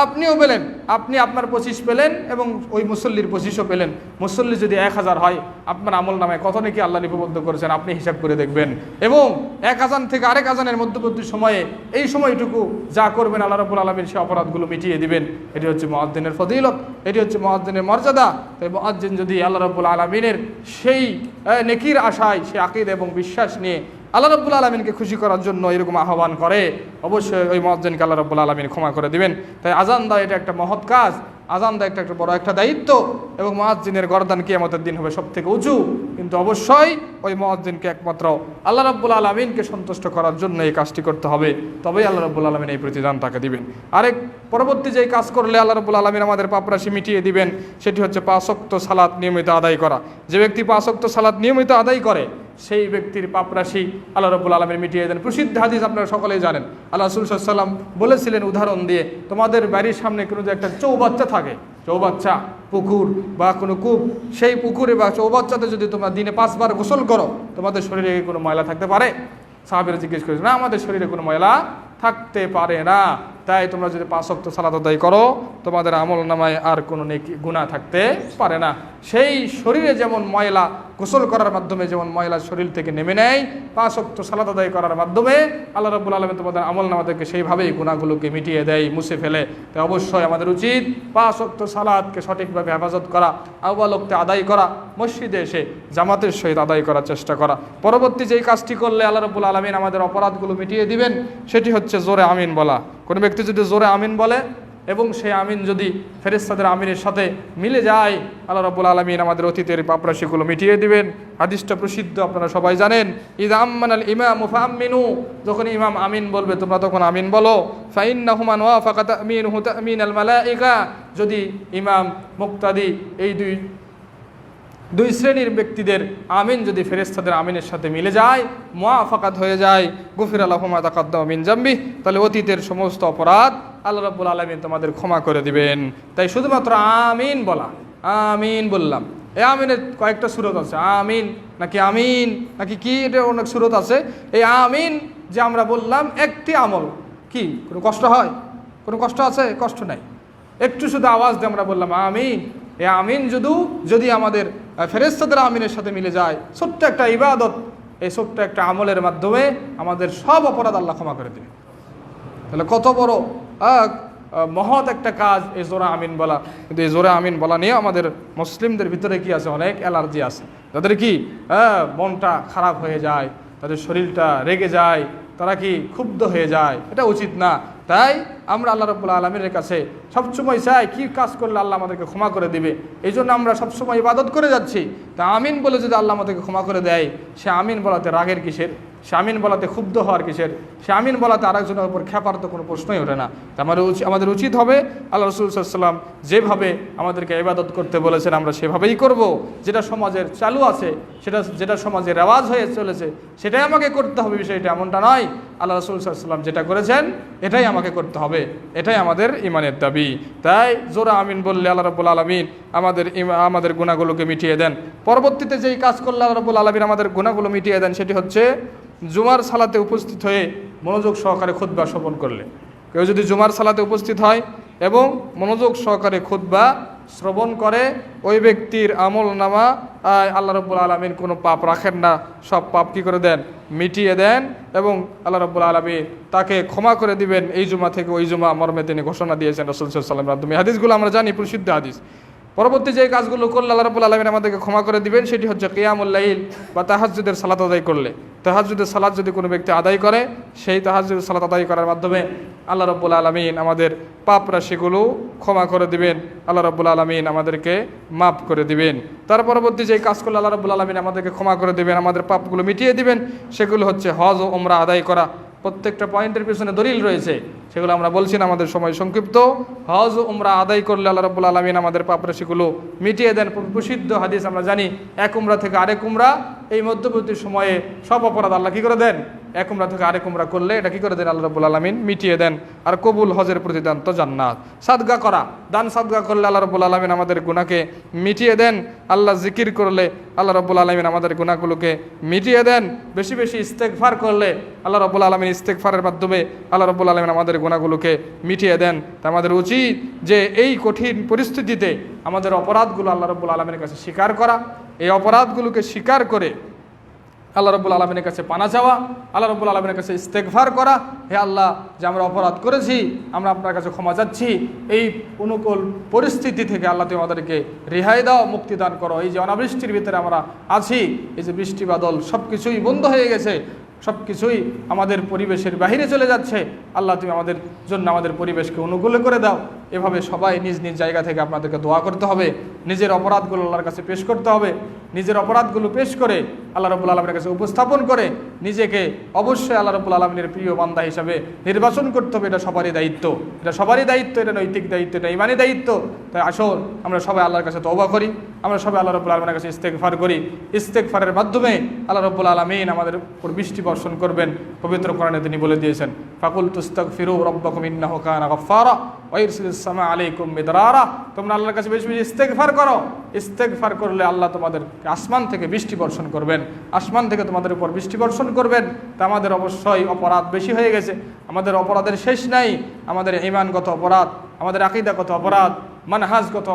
আপনিও পেলেন। আপনি আপনার 25 পেলেন এবং ওই মুসল্লির 25ও পেলেন। মুসল্লি যদি 1000 হয়, আপনার আমল নামায় কত নাকি আল্লাহ লিপিবদ্ধ করেছেন আপনি হিসাব করে দেখবেন। এবং এক আজান থেকে আরেক আজানের মধ্যবর্তী সময়ে এই সময়টুকু যা করবেন আল্লাহ রাব্বুল আলামিন সেই অপরাধগুলো মিটিয়ে দিবেন। এটি হচ্ছে মুয়াজ্জিনের ফজিলত, এটি হচ্ছে মুয়াজ্জিনের মর্যাদা। তাই মুয়াজ্জিন যদি আল্লাহ রাব্বুল আলামিনের সেই নেকির আশায়, সেই আকীদা এবং বিশ্বাস নিয়ে আল্লাহ রাব্বুল আলামিনকে খুশি করার জন্য এরকম আহ্বান করে, অবশ্যই ওই মুয়াজ্জিনকে আল্লাহ রাব্বুল আলামিন ক্ষমা করে দিবেন। তাই আজান দেওয়া এটা একটা মহৎ কাজ, আজান দেওয়া একটা বড় একটা দায়িত্ব এবং মুয়াজ্জিনের গর্দান কিয়ামতের দিন হবে সবথেকে উঁচু। কিন্তু অবশ্যই ওই মুয়াজ্জিনকে একমাত্র আল্লাহ রাব্বুল আলামিনকে সন্তুষ্ট করার জন্য এই কাজটি করতে হবে, তবেই আল্লাহ রাব্বুল আলামিন এই প্রতিদান তাকে দিবেন। আরেক পরবর্তী যেই কাজ করলে আল্লাহ রাব্বুল আলামিন আমাদের পাপ রাশি মিটিয়ে দিবেন সেটি হচ্ছে 5 ওয়াক্ত সালাত নিয়মিত আদায় করা। যে ব্যক্তি 5 ওয়াক্ত সালাত নিয়মিত আদায় করে সেই ব্যক্তির পাপ রাশি আল্লাহ রাব্বুল আলামিন মিটিয়ে দেন। প্রসিদ্ধ হাদিস আপনারা সকলেই জানেন। আল্লাহ রাসূল সাল্লাল্লাহু আলাইহি ওয়াসাল্লাম বলেছিলেন উদাহরণ দিয়ে, তোমাদের বাড়ির সামনে কোনো যে একটা চৌবাচ্চা থাকে, চৌবাচ্চা, পুকুর বা কোনো কূপ, সেই পুকুরে বা চৌবাচ্চাতে যদি তোমরা দিনে 5 বার গোসল করো, তোমাদের শরীরে কোনো ময়লা থাকতে পারে? সাহাবীরা জিজ্ঞেস করেছে, না, আমাদের শরীরে কোনো ময়লা থাকতে পারে না। তাই তোমরা যদি 5 ওয়াক্ত সালাত আদায় করো তোমাদের আমল নামায় আর কোনো নেকি গুনাহ থাকতে পারে না। সেই শরীরে যেমন ময়লা গোসল করার মাধ্যমে যেমন ময়লা শরীর থেকে নেমে নেয়, 5 ওয়াক্ত সালাত আদায় করার মাধ্যমে আল্লাহ রাব্বুল আলামিন তোমাদের আমল নামা থেকে সেইভাবেই গুনাহগুলোকে মিটিয়ে দেয়, মুছে ফেলে। তাই অবশ্যই আমাদের উচিত 5 ওয়াক্ত সালাতকে সঠিকভাবে হেফাজত করা, আউয়াল ওয়াক্তে আদায় করা, মসজিদে এসে জামাতের সহিত আদায় করার চেষ্টা করা। পরবর্তী যেই কাজটি করলে আল্লাহ রাব্বুল আলামিন আমাদের অপরাধগুলো মিটিয়ে দিবেন সেটি হচ্ছে জোরে আমিন বলা। কোনো ব্যক্তি যদি জোরে আমিন বলে এবং সেই আমিন যদি ফেরেশতাদের আমিনের সাথে মিলে যায়, আল্লাহ রাব্বুল আলামিন আমাদের অতীতের পাপরাশিগুলো মিটিয়ে দিবেন। হাদিসটা প্রসিদ্ধ, আপনারা সবাই জানেন, ইযা আম্মানাল ইমামু ফাআমিনু, যখন ইমাম আমিন বলবে তোমরা তখন আমিন বলো। ফাইন্নাহু মান ওয়াফাকা তামিনুহু তামিনাল মালায়েকা, যদি ইমাম মুক্তাদি এই দুই শ্রেণীর ব্যক্তিদের আমিন যদি ফেরেশতাদের আমিনের সাথে মিলে যায়, মুআফাকাত হয়ে যায়, গুফিরা লাহু মা তাকাদ্দামা মিন জামবি, তাহলে অতীতের সমস্ত অপরাধ আল্লাহ রাব্বুল আলামিন তোমাদের ক্ষমা করে দিবেন। তাই শুধুমাত্র আমিন বলা, আমিন বললাম, এই আমিনের কয়েকটা সূরত আছে, আমিন নাকি কি এটা অনেক সূরত আছে। এই আমিন যে আমরা বললাম একটি আমল, কি কোনো কষ্ট হয়? কোনো কষ্ট আছে? কষ্ট নাই। একটু শুধু আওয়াজ দিয়ে আমরা বললাম আমিন। এই আমিন যদি আমাদের ফেরেশতাদের আমিনের সাথে মিলে যায়, ছোট্ট একটা ইবাদত, এই ছোট্ট একটা আমলের মাধ্যমে আমাদের সব অপরাধ আল্লাহ ক্ষমা করে দেবে। তাহলে কত বড় মহৎ একটা কাজ এই জোরে আমিন বলা। কিন্তু এই জোরে আমিন বলা নিয়ে আমাদের মুসলিমদের ভিতরে কি আছে, অনেক অ্যালার্জি আছে। তাদের কি মনটা খারাপ হয়ে যায়, তাদের শরীরটা রেগে যায়, তারা কি ক্ষুব্ধ হয়ে যায়, এটা উচিত না। তাই আমরা আল্লাহ রাব্বুল আলামিনের কাছে সবসময় চাই কি কাজ করলে আল্লাহ আমাদেরকে ক্ষমা করে দিবে, এই জন্য আমরা সবসময় ইবাদত করে যাচ্ছি। তা আমিন বলে যদি আল্লাহ আমাদেরকে ক্ষমা করে দেয়, সে আমিন বলাতে রাগের কিসের, সে আমিন বলাতে ক্ষুব্ধ হওয়ার কিসের, সে আমিন বলাতে আরেকজনের উপর খেপার তো কোনো প্রশ্নই ওঠে না। তা আমাদের উচিত হবে আল্লাহ রাসূল সাল্লাল্লাহু আলাইহি ওয়াসাল্লাম যেভাবে আমাদেরকে ইবাদত করতে বলেছেন আমরা সেভাবেই করব। যেটা সমাজের চালু আছে, যেটা সমাজে রেওয়াজ হয়ে চলেছে সেটাই আমাকে করতে হবে, বিষয়টা এমনটা নয়। আল্লাহ রাসূল সাল্লাল্লাহু আলাইহি ওয়াসাল্লাম যেটা করেছেন এটাই আমাকে করতে হবে, এটাই আমাদের ইমানের দাবি। তাই জোরে আমিন বললে আল্লাহ রাব্বুল আলামিন আমাদের গুনাহগুলোকে মিটিয়ে দেন। পরবর্তীতে যেই কাজ করলে আল্লাহ রাব্বুল আলামিন আমাদের গুনাহগুলো মিটিয়ে দেন সেটি হচ্ছে জুমার সালাতে উপস্থিত হয়ে মনোযোগ সহকারে খুতবা শ্রবণ করলে। কেউ যদি জুমার সালাতে উপস্থিত হয় এবং মনোযোগ সহকারে খুতবা শ্রবণ করে, ওই ব্যক্তির আমল নামা আল্লাহ রাব্বুল আলামিন কোনো পাপ রাখেন না, সব পাপ কী করে দেন, মিটিয়ে দেন এবং আল্লাহ রাব্বুল আলামিন তাকে ক্ষমা করে দিবেন এই জুমা থেকে ওই জুমা মর্মে তিনি ঘোষণা দিয়েছেন রাসূল সাল্লাল্লাহু আলাইহি ওয়াসাল্লামের মাধ্যমে। হাদিসগুলো আমরা জানি, প্রসিদ্ধ হাদিস। পরবর্তী যে কাজগুলো করলে আল্লাহ রাব্বুল আলামিন আমাদেরকে ক্ষমা করে দিবেন সেটি হচ্ছে কিয়ামুল লাইল বা তাহাজ্জুদের সালাত আদায় করলে। তাহাজ্জুদের সালাত যদি কোনো ব্যক্তি আদায় করে, সেই তাহাজ্জুদের সালাত আদায় করার মাধ্যমে আল্লাহ রাব্বুল আলামিন আমাদের পাপ রাশিগুলো ক্ষমা করে দিবেন, আল্লাহ রাব্বুল আলামিন আমাদেরকে মাফ করে দিবেন। তার পরবর্তী যে কাজ করলে আল্লাহ রাব্বুল আলামিন আমাদেরকে ক্ষমা করে দিবেন, আমাদের পাপগুলো মিটিয়ে দিবেন, সেগুলো হচ্ছে হজ ও উমরা আদায় করা। প্রত্যেকটা পয়েন্টের পিছনে দলিল রয়েছে, সেগুলো আমরা বলছি না, আমাদের সময় সংক্ষিপ্ত। হজ ও উমরা আদায় করলে আল্লাহ রাব্বুল আলামিন আমাদের পাপ রাশিগুলো মিটিয়ে দেন। প্রসিদ্ধ হাদিস আমরা জানি, এক উমরা থেকে আরেক উমরা, এই মধ্যবর্তী সময়ে সব অপরাধ আল্লাহ কী করে দেন, এক উমরা থেকে আরেক উমরা করলে এটা কী করে দেন, আল্লাহ রাব্বুল আলামিন মিটিয়ে দেন। আর কবুল হজের প্রতিদান তো জান্নাত। সাদগা করা, দান সাদগা করলে আল্লাহ রাব্বুল আলামিন আমাদের গুনাহকে মিটিয়ে দেন। আল্লাহ জিকির করলে আল্লাহ রাব্বুল আলামিন আমাদের গুনাহগুলোকে মিটিয়ে দেন। বেশি বেশি ইস্তেগফার করলে আল্লাহ রাব্বুল আলামিন ইস্তেগফারের মাধ্যমে আল্লাহ রাব্বুল আলামিন আমাদের গুনাহগুলোকে মিটিয়ে দেন। তা আমাদের উচিত যে এই কঠিন পরিস্থিতিতে আমাদের অপরাধগুলো আল্লাহ রাব্বুল আলামিনের কাছে স্বীকার করা, এই অপরাধগুলোকে স্বীকার করে আল্লাহ রাব্বুল আলামিনের কাছে পানা চাওয়া, আল্লাহ রাব্বুল আলামিনের কাছে ইস্তেগফার করা। হে আল্লাহ, যে আমরা অপরাধ করেছি, আমরা আপনার কাছে ক্ষমা চাচ্ছি, এই অনুকূল পরিস্থিতি থেকে আল্লাহ তুমি আমাদেরকে রেহাই দাও, মুক্তি দান করো। এই যে অনাবৃষ্টির ভিতরে আমরা আছি, এই যে বৃষ্টি বাদল সব কিছুই বন্ধ হয়ে গেছে, সব কিছুই আমাদের পরিবেশের বাহিরে চলে যাচ্ছে, আল্লাহ তুমি আমাদের জন্য আমাদের পরিবেশকে অনুকূল করে দাও। এভাবে সবাই নিজ নিজ জায়গা থেকে আপনাদেরকে দোয়া করতে হবে, নিজের অপরাধগুলো আল্লাহর কাছে পেশ করতে হবে। নিজের অপরাধগুলো পেশ করে আল্লাহ রাব্বুল আলামিনের কাছে উপস্থাপন করে নিজেকে অবশ্যই আল্লাহ রাব্বুল আলামিনের প্রিয় বান্দা হিসাবে নির্বাচন করতে হবে। এটা সবারই দায়িত্ব, এটা সবারই দায়িত্ব, এটা নৈতিক দায়িত্ব, এটা ইমানি দায়িত্ব। তাই আসুন আমরা সবাই আল্লাহর কাছে তওবা করি, আমরা সবাই আল্লাহ রাব্বুল আলামিনের কাছে ইস্তেগফার করি। ইস্তেগফারের মাধ্যমে আল্লাহ রাব্বুল আলামিন আমাদের উপর বৃষ্টি বর্ষণ করবেন। পবিত্র কোরআনে তিনি বলে দিয়েছেন, ফাকুল তুস্তাগফিরু রাব্বাকুম ইন্নাহু কানা গাফফারা ওয়া ইরসিলিস সামা আলাইকুম মিদরারা। তোমরা আল্লাহর কাছে বেশি বেশি ইস্তেগফার করো। ইস্তেগফার করলে আল্লাহ তোমাদের আসমান থেকে বৃষ্টি বর্ষণ করবেন, আসমান থেকে তোমাদের উপর বৃষ্টি বর্ষণ করবেন। তা আমাদের অবশ্যই অপরাধ বেশি হয়ে গেছে, আমাদের অপরাধের শেষ নাই। আমাদের ঈমানগত অপরাধ, আমাদের আকীদাগত অপরাধ, মানহাজগত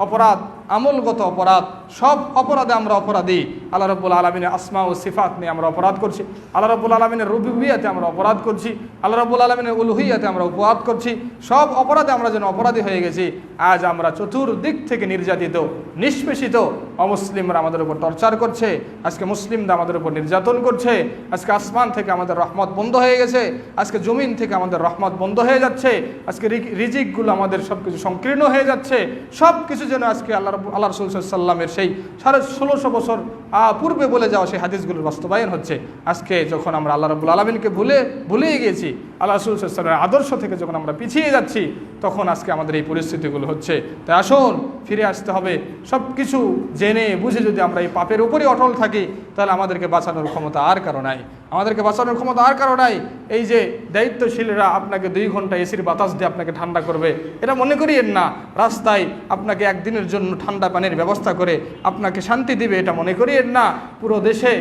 অপরাধ, আমলগত অপরাধ, সব অপরাধে আমরা অপরাধী। আল্লাহ রাব্বুল আলামিনের আসমা ও সিফাত নিয়ে আমরা অপরাধ করছি, আল্লাহ রাব্বুল আলামিনের রুবুবিয়াতে আমরা অপরাধ করছি, আল্লাহ রাব্বুল আলামিনের উলুহিয়াতে আমরা অপরাধ করছি। সব অপরাধে আমরা যেন অপরাধী হয়ে গেছি। আজ আমরা চতুর্দিক থেকে নির্যাতিত, নিষ্পেষিত। অমুসলিমরা আমাদের উপর টর্চার করছে, আজকে মুসলিমরা আমাদের উপর নির্যাতন করছে। আজকে আসমান থেকে আমাদের রহমত বন্ধ হয়ে গেছে, আজকে জমিন থেকে আমাদের রহমত বন্ধ হয়ে যাচ্ছে, আজকে রিজিকগুলো আমাদের সব কিছু সংকীর্ণ হয়ে যাচ্ছে। সব কিছু যেন আজকে আল্লাহ রাসূল সাল্লাল্লাহু আলাইহি ওয়াসাল্লামের সেই 1650 বছর পূর্বে বলে যাওয়া সেই হাদিসগুলোর বাস্তবায়ন হচ্ছে। আজকে যখন আমরা আল্লাহ রাব্বুল আলামিনকে ভুলেই গিয়েছি, আল্লাহ রাসূল সাল্লাল্লাহু আলাইহি ওয়াসাল্লামের আদর্শ থেকে যখন আমরা পিছিয়ে যাচ্ছি, তখন আজকে আমাদের এই পরিস্থিতিগুলো হচ্ছে। তাই আসুন ফিরে আসতে হবে। সব কিছু জেনে বুঝে যদি আমরা এই পাপের উপরে অটল থাকি, তাহলে আমাদেরকে বাঁচানোর ক্ষমতা আর কারো নাই, আমাদেরকে বাঁচানোর ক্ষমতা আর কারো নাই। এই যে দায়িত্বশীলরা আপনাকে 2 ঘন্টা এসির বাতাস দিয়ে আপনাকে ঠান্ডা করবে, এটা মনে করিয়েন না। রাস্তায় আপনাকে একদিনের জন্য ঠান্ডা পানির ব্যবস্থা করে আপনাকে শান্তি দিবে, এটা মনে করিয়েন না। পুরো দেশে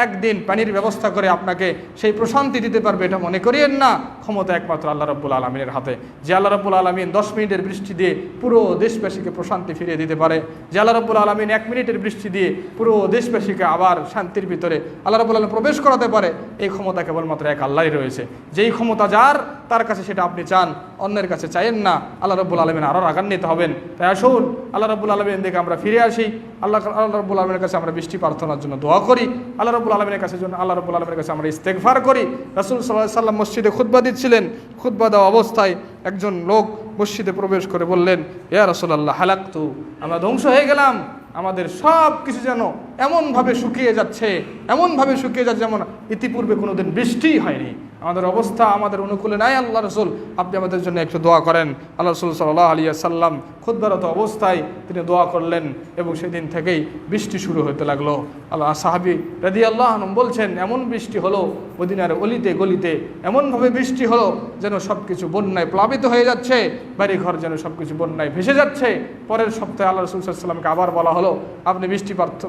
একদিন পানির ব্যবস্থা করে আপনাকে সেই প্রশান্তি দিতে পারবে, এটা মনে করিয়েন না। ক্ষমতা একমাত্র আল্লাহ রাব্বুল আলামিনের হাতে। যে আল্লাহ রাব্বুল আলামিন 10 মিনিটের বৃষ্টি দিয়ে পুরো দেশবাসীকে প্রশান্তি ফিরিয়ে দিতে পারে, যে আল্লাহ রাব্বুল আলামিন 1 মিনিটের বৃষ্টি দিয়ে পুরো দেশবাসীকে আবার শান্তির ভিতরে আল্লাহ রাব্বুল আলামিন প্রবেশ করাতে পারে, এই ক্ষমতা কেবলমাত্র এক আল্লাহই রয়েছে। যেই ক্ষমতা যার, তার কাছে সেটা আপনি চান, অন্যের কাছে চাইেন না, আল্লাহ রাব্বুল আলামিন আরও রাগান্বিত হবেন। তাই আসুন আল্লাহ রাব্বুল আলামিন দিকে আমরা ফিরে আসি, আল্লাহ রাব্বুল আলামিনের কাছে আমরা বৃষ্টি প্রার্থনার জন্য দোয়া করি, আল্লাহ রাব্বুল আলামিনের কাছে আল্লাহ রাব্বুল আলামিনের কাছে আমরা ইস্তেগফার করি। রাসূল সাল্লাল্লাহু আলাইহি ওয়াসাল্লাম মসজিদে খুতবা দিচ্ছিলেন, খুতবা দেওয়া অবস্থায় একজন লোক মসজিদে প্রবেশ করে বললেন, ইয়া রাসূলুল্লাহ হালাকতু, আমরা ধ্বংস হয়ে গেলাম, আমাদের সব কিছু যেন এমনভাবে শুকিয়ে যাচ্ছে, এমনভাবে শুকিয়ে যাচ্ছে যেমন ইতিপূর্বে কোনোদিন বৃষ্টিই হয়নি, আমাদের অবস্থা আমাদের অনুকূলে নাই। আল্লাহ রসুল আপনি আমাদের জন্য একটু দোয়া করেন। আল্লাহ রসুল সাল্লাল্লাহু আলাইহি ওয়াসাল্লাম খুতবারত অবস্থায় তিনি দোয়া করলেন এবং সেদিন থেকেই বৃষ্টি শুরু হতে লাগলো। আল্লাহ সাহাবী রাদিয়াল্লাহু আনহুম বলছেন, এমন বৃষ্টি হলো মদিনার অলিতে গলিতে, এমনভাবে বৃষ্টি হলো যেন সব কিছু বন্যায় প্লাবিত হয়ে যাচ্ছে, বাড়িঘর যেন সব কিছু বন্যায় ভেসে যাচ্ছে। পরের সপ্তাহে আল্লাহ রসুল সাল্লাল্লাহু আলাইহি ওয়াসাল্লামকে আবার বলা হলো, আপনি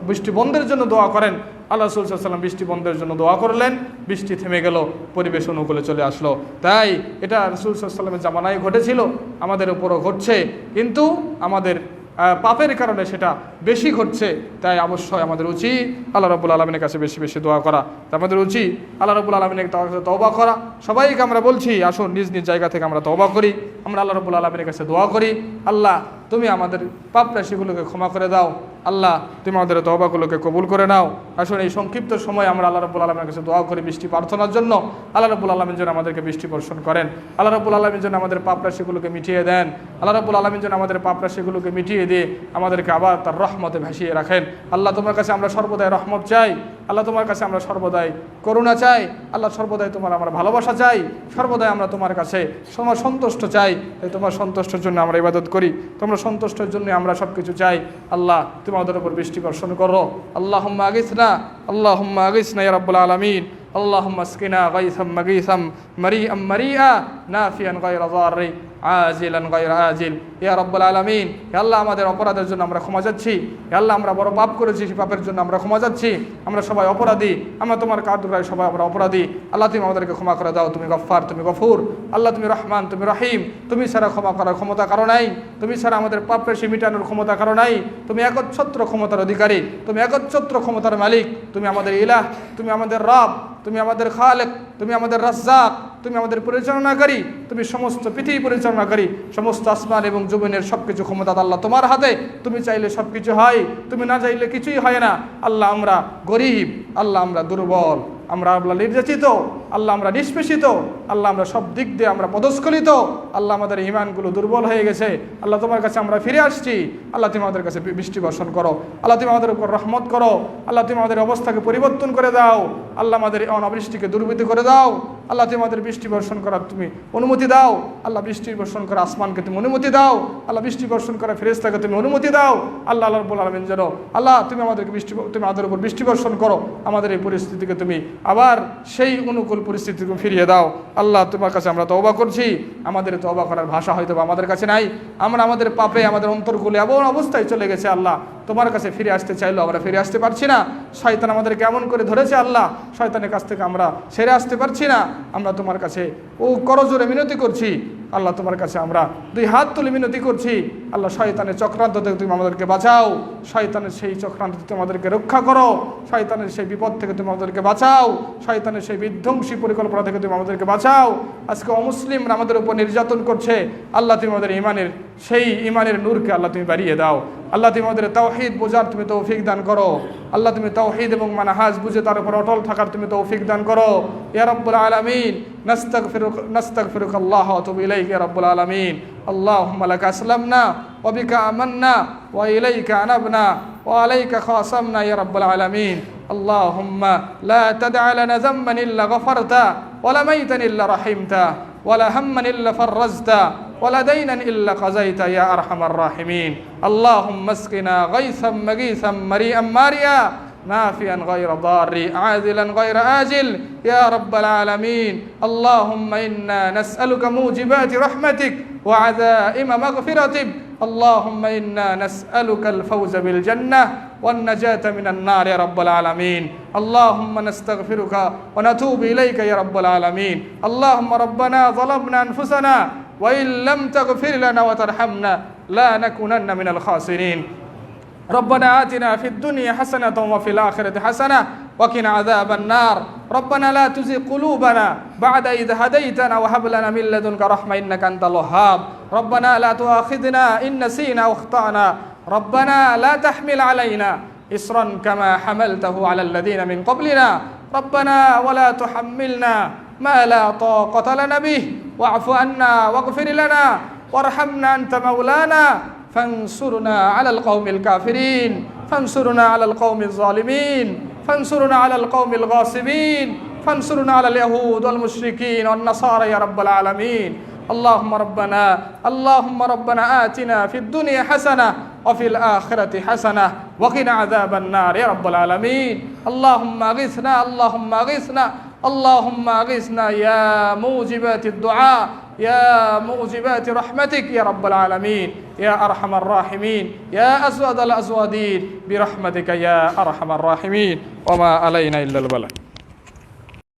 বৃষ্টি বন্ধের জন্য দোয়া করেন। আল্লাহ রাসূল সাল্লাল্লাহু আলাইহি ওয়াসাল্লাম বৃষ্টি বন্ধের জন্য দোয়া করলেন, বৃষ্টি থেমে গেল, পরিবেশ অনুকূলে চলে আসলো। তাই এটা রাসূল সাল্লাল্লাহু আলাইহি ওয়াসাল্লামের জামানায় ঘটেছিল, আমাদের উপরও ঘটছে, কিন্তু আমাদের পাপের কারণে সেটা বেশি ঘটছে। তাই অবশ্যই আমাদের উচিত আল্লাহ রাব্বুল আলামিনের কাছে বেশি বেশি দোয়া করা, আমাদের উচিত আল্লাহ রাব্বুল আলামিনের কাছে তওবা করা। সবাইকে আমরা বলছি, আসুন নিজ নিজ জায়গা থেকে আমরা তওবা করি, আমরা আল্লাহ রাব্বুল আলামিনের কাছে দোয়া করি, আল্লাহ তুমি আমাদের পাপ রাশিগুলোকে ক্ষমা করে দাও, আল্লাহ তুমি আমাদের তওবাগুলোকে কবুল করে নাও। আসুন এই সংক্ষিপ্ত সময় আমরা আল্লাহ রাব্বুল আলামিনের কাছে দোয়া করি বৃষ্টি প্রার্থনার জন্য। আল্লাহ রাব্বুল আলামিন যেন আমাদেরকে বৃষ্টি বর্ষণ করেন, আল্লাহ রাব্বুল আলামিন যেন আমাদের পাপ রাশিগুলোকে মিটিয়ে দেন, আল্লাহ রাব্বুল আলামিন যেন আমাদের পাপ রাশিগুলোকে মিটিয়ে দিয়ে আমাদেরকে আবার তার রহমতে ভাসিয়ে রাখেন। আল্লাহ তোমার কাছে আমরা সর্বদাই রহমত চাই, আল্লাহ তোমার কাছে আমরা সর্বদাই করুণা চাই, আল্লাহ সর্বদাই তোমার আমরা ভালোবাসা চাই, সর্বদাই আমরা তোমার কাছে তোমার সন্তুষ্ট চাই। তাই তোমার সন্তুষ্টের জন্য আমরা ইবাদত করি, তোমার সন্তুষ্টের জন্য আমরা সব কিছু চাই। আল্লাহ তুমি আমাদের উপর বৃষ্টি বর্ষণ করো। আল্লাহুম্মা আগিসনা, আল্লাহুম্মা আগিসনা ইয়া রাব্বুল আলামিন, আল্লাহুম্মা আসকিনা গায়সাম মাগীসাম মারিআম মারিআ নাফিয়ান গায়রা যাররি আজিলান গায়রা আজিল ইয়া রাব্বুল আলামিন। হে আল্লাহ আমাদের অপরাধের জন্য আমরা ক্ষমা চাচ্ছি, হে আল্লাহ আমরা বড় পাপ করেছি, সেই পাপের জন্য আমরা ক্ষমা চাচ্ছি, আমরা সবাই অপরাধী, আমরা তোমার কাদুরায় সবাই আমরা অপরাধী। আল্লাহ তুমি আমাদেরকে ক্ষমা করে দাও, তুমি গফফার, তুমি গফুর, আল্লাহ তুমি রহমান, তুমি রহিম, তুমি ছাড়া ক্ষমা করার ক্ষমতা কারো নাই, তুমি ছাড়া আমাদের পাপ রাশি মিটানোর ক্ষমতা কারো নাই, তুমি একচ্ছত্র ক্ষমতার অধিকারী, তুমি একচ্ছত্র ক্ষমতার মালিক, তুমি আমাদের ইলাহ, তুমি আমাদের রব, তুমি আমাদের খালেক, তুমি আমাদের রাজ্জাক, তুমি আমাদের পরিচালনাকারী, তুমি সমস্ত পৃথিবী পরিচালনাকারী, সমস্ত আসমান এবং জমিনের সব কিছু ক্ষমতা আল্লাহ তোমার হাতে, তুমি চাইলে সব কিছু হয়, তুমি না চাইলে কিছুই হয় না। আল্লাহ আমরা গরিব, আল্লাহ আমরা দুর্বল, আমরা আল্লাহ নির্যাতিত, আল্লাহ আমরা নিষ্পেষিত, আল্লাহ আমরা সব দিক দিয়ে আমরা পদস্খলিত, আল্লাহ আমাদের ইমানগুলো দুর্বল হয়ে গেছে। আল্লাহ তোমার কাছে আমরা ফিরে আসছি, আল্লাহ তুমি আমাদের কাছে বৃষ্টি বর্ষণ করো, আল্লাহ তুমি আমাদের উপর রহমত করো, আল্লাহ তুমি আমাদের অবস্থাকে পরিবর্তন করে দাও, আল্লাহ আমাদের অনাবৃষ্টিকে দুর্বৃত্ত করে দাও, আল্লাহ তুমি আমাদের বৃষ্টি বর্ষণ করার তুমি অনুমতি দাও, আল্লাহ বৃষ্টি বর্ষণ করা আসমানকে তুমি অনুমতি দাও, আল্লাহ বৃষ্টি বর্ষণ করা ফেরেশতাকে তুমি অনুমতি দাও, আল্লাহ আল্লাহ রাব্বুল আলামিন যেন আল্লাহ তুমি আমাদেরকে তুমি আমাদের উপর বৃষ্টি বর্ষণ করো, আমাদের এই পরিস্থিতিকে তুমি আবার সেই অনুকূল পরিস্থিতিকে ফিরিয়ে দাও। আল্লাহ তোমার কাছে আমরা তওবা করছি, আমাদের তওবা করার ভাষা হয়তো আমাদের কাছে নাই, আমরা আমাদের পাপে আমাদের অন্তরগুলো এমন অবস্থায় চলে গেছে, আল্লাহ তোমার কাছে ফিরে আসতে চাইলেও আমরা ফিরে আসতে পারছি না, শয়তান আমাদের কেমন করে ধরেছে, আল্লাহ শয়তানের কাছ থেকে আমরা সেরে আসতে পারছি না। আমরা তোমার কাছে করজোরে মিনতি করছি, আল্লাহ তোমার কাছে আমরা দুই হাত তুলে মিনতি করছি, আল্লাহ শয়তানের চক্রান্ত থেকে তুমি আমাদেরকে বাঁচাও, শয়তানের সেই চক্রান্ত থেকে তুমি আমাদেরকে রক্ষা করো, শয়তানের সেই বিপদ থেকে তুমি আমাদেরকে বাঁচাও, শয়তানের সেই বিধ্বংসী পরিকল্পনা থেকে তুমি আমাদেরকে বাঁচাও। আজকে অমুসলিমরা আমাদের উপর নির্যাতন করছে, আল্লাহ তুমি আমাদের সেই ইমানের নূরকে আল্লাহ তুমি বাড়িয়ে দাও, আল্লাহ তুমি আমাদের তাওহীদ বোঝার তুমি তৌফিক দান করো, আল্লাহ তুমি তাওহীদ এবং মানহাজ বুঝে তার উপর অটল থাকার তুমি তৌফিক দান করো। ইয়া রাব্বুল আলামিন নাস্তাগফিরুকা আল্লাহ ওয়া আতুবু ইলাইকা ইয়া রাব্বুল আলামিন। আল্লাহুম্মা লাকা আসলামনা ওয়া বিকা আমান্না ওয়া ইলাইকা আনাবনা ওয়া আলাইকা খাসামনা ইয়া রাব্বুল আলামিন। আল্লাহুম্মা লা তাদআ লানা যামবান ইল্লা গফারতা ওয়া লা মাইতান ইল্লা রাহিমতা ওয়া লা হাম্মান ইল্লা ফাররাজতা ولا دينا إلا قضيت يا أرحم الراحمين. اللهم اسقنا غيثا مغيثا مريئا ماريا نافعا غير ضار عاجلا غير آجل يا رب العالمين. اللهم إنا نسألك موجبات رحمتك وعزائم مغفرتك. اللهم إنا نسألك الفوز بالجنة والنجاة من النار يا رب العالمين. اللهم نستغفرك ونتوب إليك يا رب العالمين. اللهم ربنا ظلمنا أنفسنا وإن لم تغفر لنا وترحمنا لا نكونن من الخاسرين. ربنا آتنا في الدنيا حسنة وفي الآخرة حسنة وقنا عذاب النار. ربنا لا تزغ قلوبنا بعد إذ هديتنا وهب لنا من لدنك رحمة إنك أنت الوهاب ربنا لا تؤاخذنا إن نسينا واخطأنا ربنا لا تحمل علينا إصرا كما حملته على الذين من قبلنا ربنا ولا تحملنا ما لا طاقة لنا به واعف عنا واغفر لنا وارحمنا أنت مولانا فانصرنا على القوم الكافرين فانصرنا على القوم الظالمين فانصرنا على القوم الغاصبين فانصرنا على اليهود والمشركين والنصارى يا رب العالمين اللهم ربنا آتنا في الدنيا حسنة وفي الآخرة حسنة وقنا عذاب النار يا رب العالمين اللهم أغثنا اللهم أغثنا يا موجبات الدعاء يا موجبات رحمتك يا رب العالمين يا أرحم الراحمين يا أسود الأسودين برحمتك يا أرحم الراحمين وما علينا إلا البلاغ